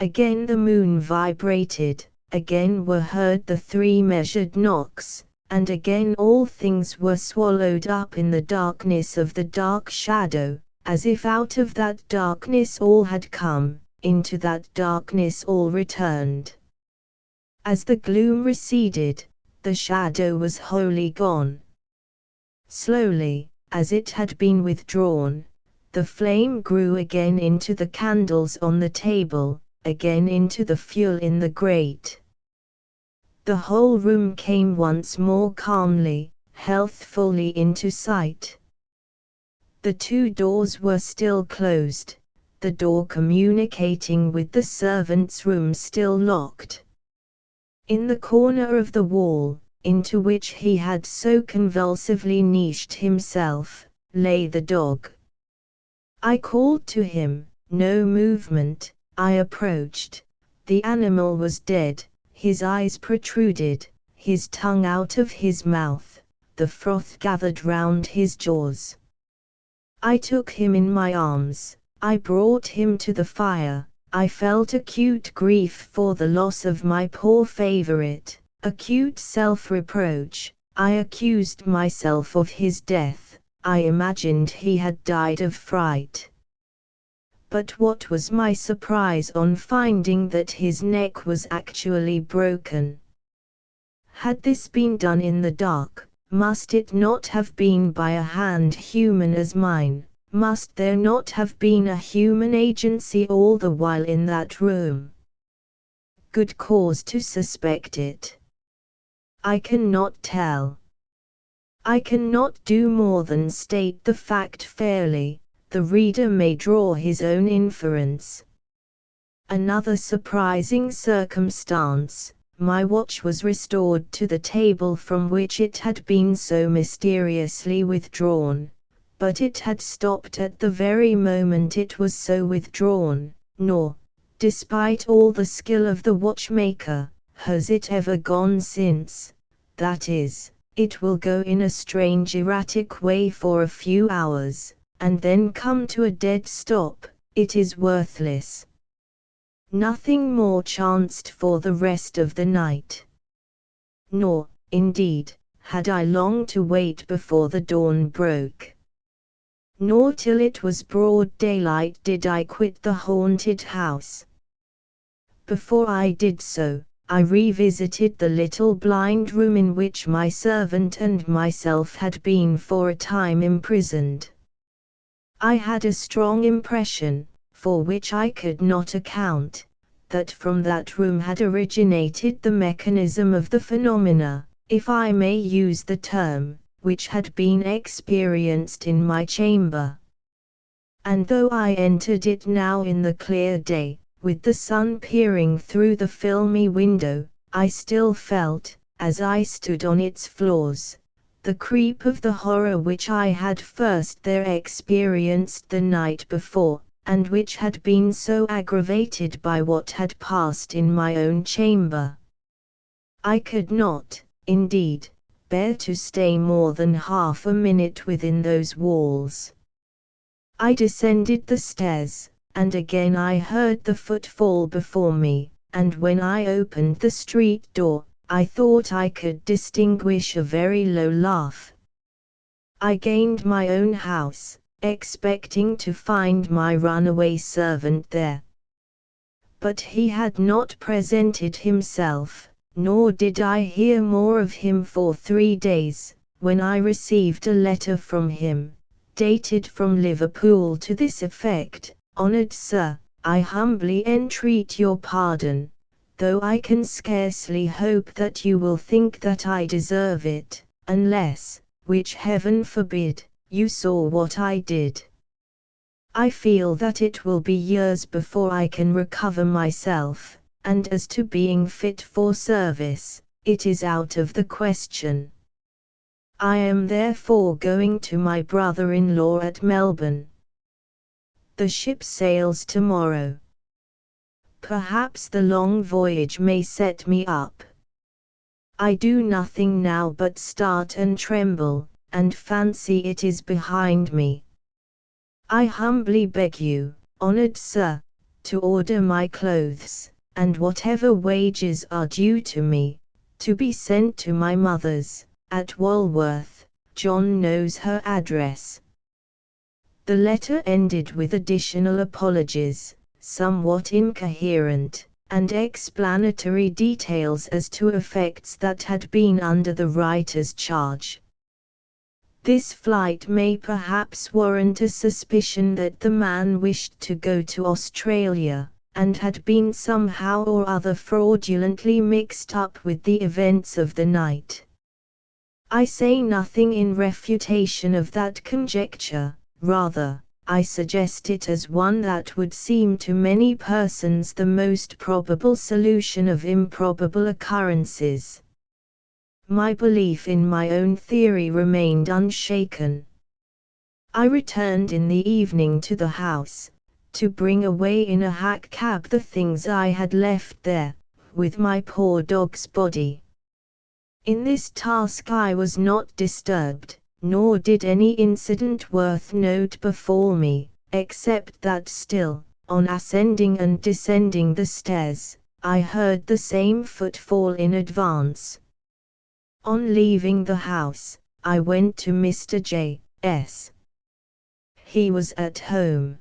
Again the moon vibrated, again were heard the three measured knocks, and again all things were swallowed up in the darkness of the dark shadow, as if out of that darkness all had come, into that darkness all returned. As the gloom receded, the shadow was wholly gone. Slowly, as it had been withdrawn, the flame grew again into the candles on the table, again into the fuel in the grate. The whole room came once more calmly, healthfully into sight. The two doors were still closed, the door communicating with the servants' room still locked. In the corner of the wall, into which he had so convulsively niched himself, lay the dog. I called to him, no movement. I approached. The animal was dead, his eyes protruded, his tongue out of his mouth, the froth gathered round his jaws. I took him in my arms, I brought him to the fire. I felt acute grief for the loss of my poor favorite, acute self-reproach. I accused myself of his death. I imagined he had died of fright. But what was my surprise on finding that his neck was actually broken. Had this been done in the dark, must it not have been by a hand human as mine? Must there not have been a human agency all the while in that room? Good cause to suspect it. I cannot tell. I cannot do more than state the fact fairly. The reader may draw his own inference. Another surprising circumstance: my watch was restored to the table from which it had been so mysteriously withdrawn, but it had stopped at the very moment it was so withdrawn, nor, despite all the skill of the watchmaker, has it ever gone since. That is, it will go in a strange erratic way for a few hours, and then come to a dead stop. It is worthless. Nothing more chanced for the rest of the night. Nor, indeed, had I long to wait before the dawn broke. Nor till it was broad daylight did I quit the haunted house. Before I did so, I revisited the little blind room in which my servant and myself had been for a time imprisoned. I had a strong impression, for which I could not account, that from that room had originated the mechanism of the phenomena, if I may use the term, which had been experienced in my chamber. And though I entered it now in the clear day, with the sun peering through the filmy window, I still felt, as I stood on its floors, the creep of the horror which I had first there experienced the night before, and which had been so aggravated by what had passed in my own chamber. I could not, indeed, bear to stay more than half a minute within those walls. I descended the stairs, and again I heard the footfall before me, and when I opened the street door, I thought I could distinguish a very low laugh. I gained my own house, expecting to find my runaway servant there. But he had not presented himself, nor did I hear more of him for 3 days, when I received a letter from him, dated from Liverpool, to this effect: "Honoured Sir, I humbly entreat your pardon, though I can scarcely hope that you will think that I deserve it, unless, which Heaven forbid, you saw what I did. I feel that it will be years before I can recover myself, and as to being fit for service, it is out of the question. I am therefore going to my brother-in-law at Melbourne. The ship sails tomorrow. Perhaps the long voyage may set me up. I do nothing now but start and tremble, and fancy it is behind me. I humbly beg you, honoured Sir, to order my clothes, and whatever wages are due to me, to be sent to my mother's, at Walworth. John knows her address." The letter ended with additional apologies, somewhat incoherent, and explanatory details as to effects that had been under the writer's charge. This flight may perhaps warrant a suspicion that the man wished to go to Australia, and had been somehow or other fraudulently mixed up with the events of the night. I say nothing in refutation of that conjecture, rather, I suggest it as one that would seem to many persons the most probable solution of improbable occurrences. My belief in my own theory remained unshaken. I returned in the evening to the house, to bring away in a hack cab the things I had left there, with my poor dog's body. In this task I was not disturbed, nor did any incident worth note befall me, except that still, on ascending and descending the stairs, I heard the same footfall in advance. On leaving the house, I went to Mr. J.'s. He was at home.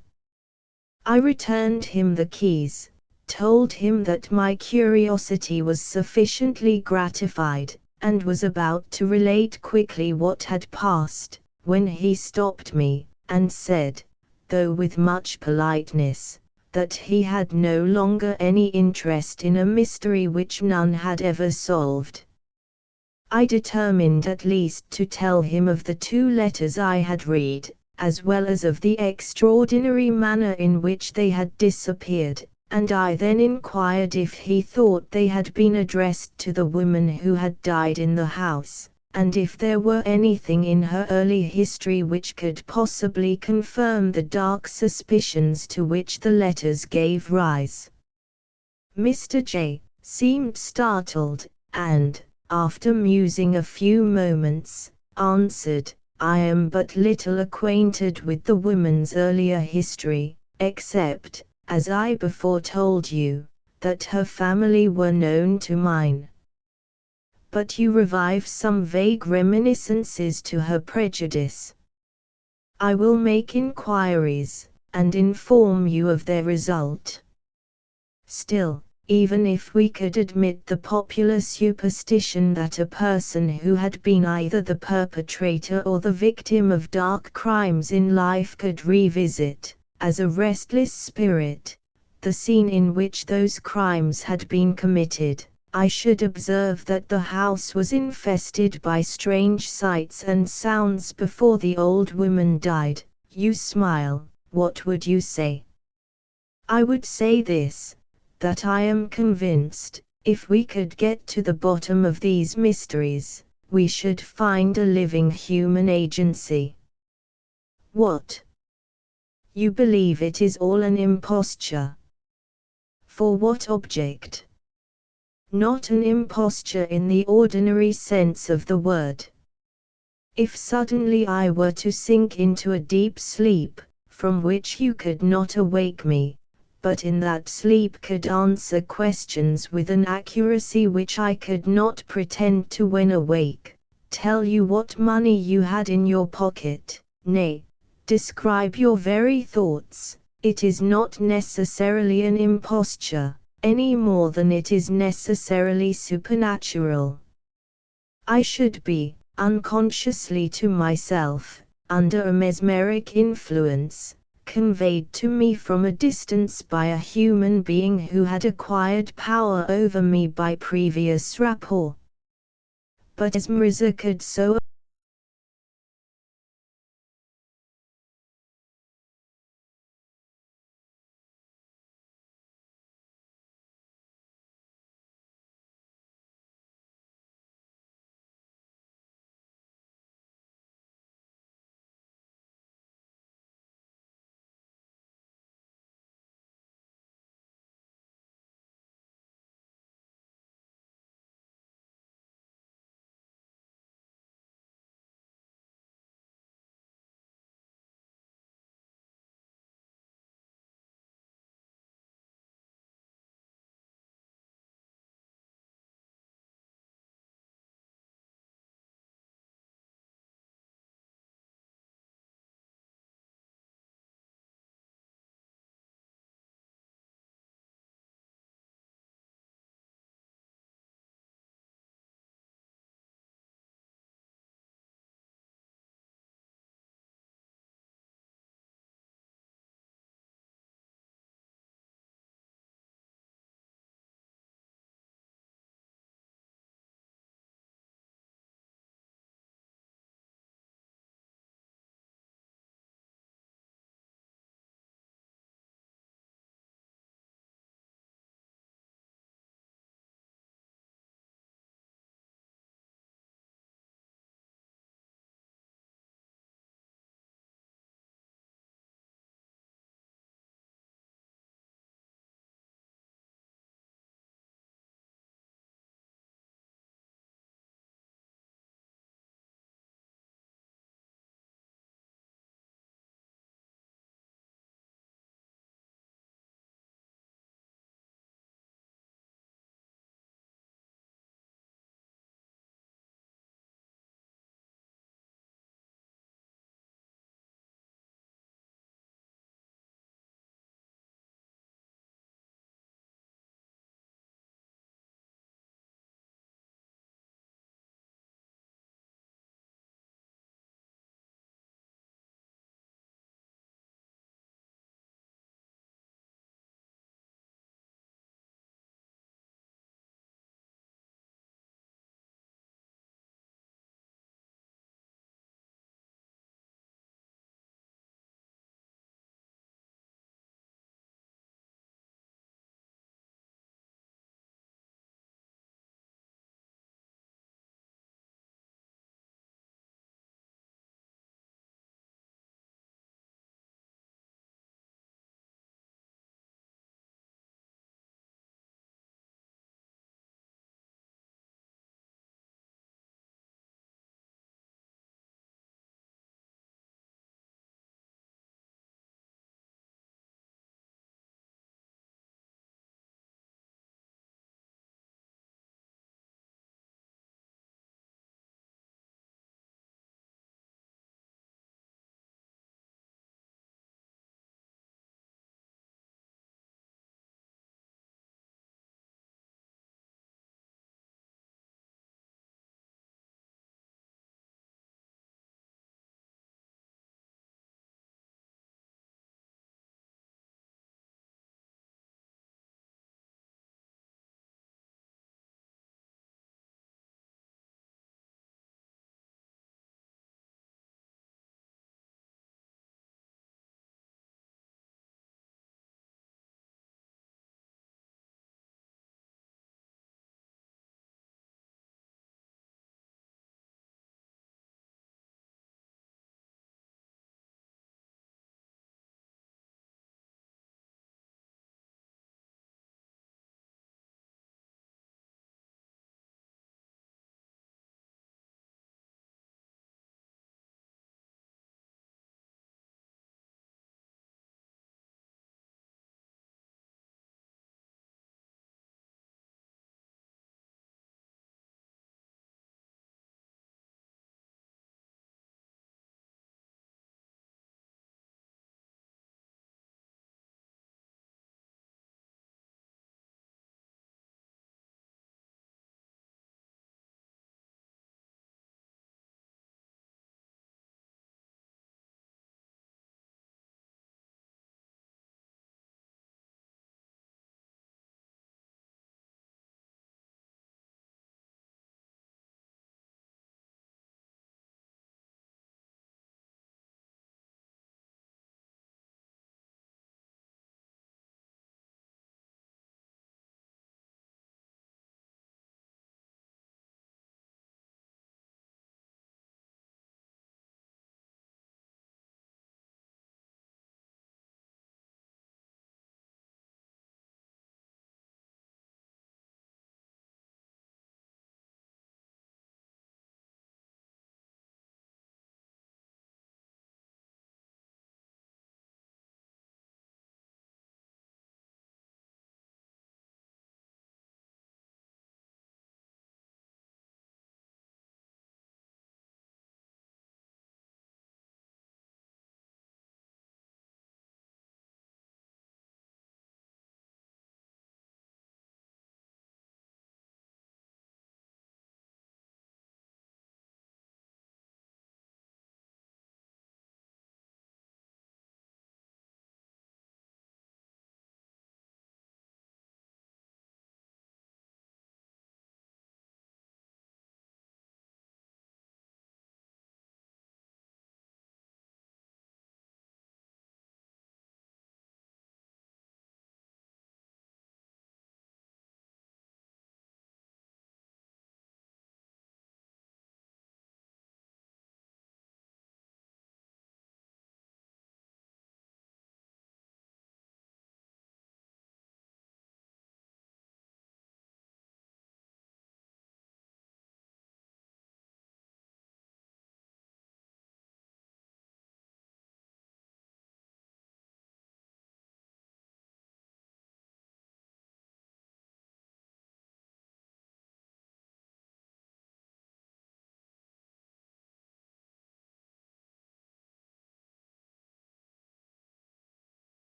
I returned him the keys, told him that my curiosity was sufficiently gratified, and was about to relate quickly what had passed, when he stopped me, and said, though with much politeness, that he had no longer any interest in a mystery which none had ever solved. I determined at least to tell him of the 2 letters I had read, as well as of the extraordinary manner in which they had disappeared, and I then inquired if he thought they had been addressed to the woman who had died in the house, and if there were anything in her early history which could possibly confirm the dark suspicions to which the letters gave rise. Mr. J. seemed startled, and, after musing a few moments, answered, "I am but little acquainted with the woman's earlier history, except, as I before told you, that her family were known to mine. But you revive some vague reminiscences to her prejudice. I will make inquiries, and inform you of their result. Still, even if we could admit the popular superstition that a person who had been either the perpetrator or the victim of dark crimes in life could revisit, as a restless spirit, the scene in which those crimes had been committed, I should observe that the house was infested by strange sights and sounds before the old woman died. You smile, what would you say?" "I would say this, that I am convinced, if we could get to the bottom of these mysteries, we should find a living human agency." "What? You believe it is all an imposture? For what object?" "Not an imposture in the ordinary sense of the word. If suddenly I were to sink into a deep sleep, from which you could not awake me, but in that sleep could answer questions with an accuracy which I could not pretend to when awake, tell you what money you had in your pocket, nay, describe your very thoughts, it is not necessarily an imposture, any more than it is necessarily supernatural. I should be, unconsciously to myself, under a mesmeric influence, conveyed to me from a distance by a human being who had acquired power over me by previous rapport. But mesmerism could so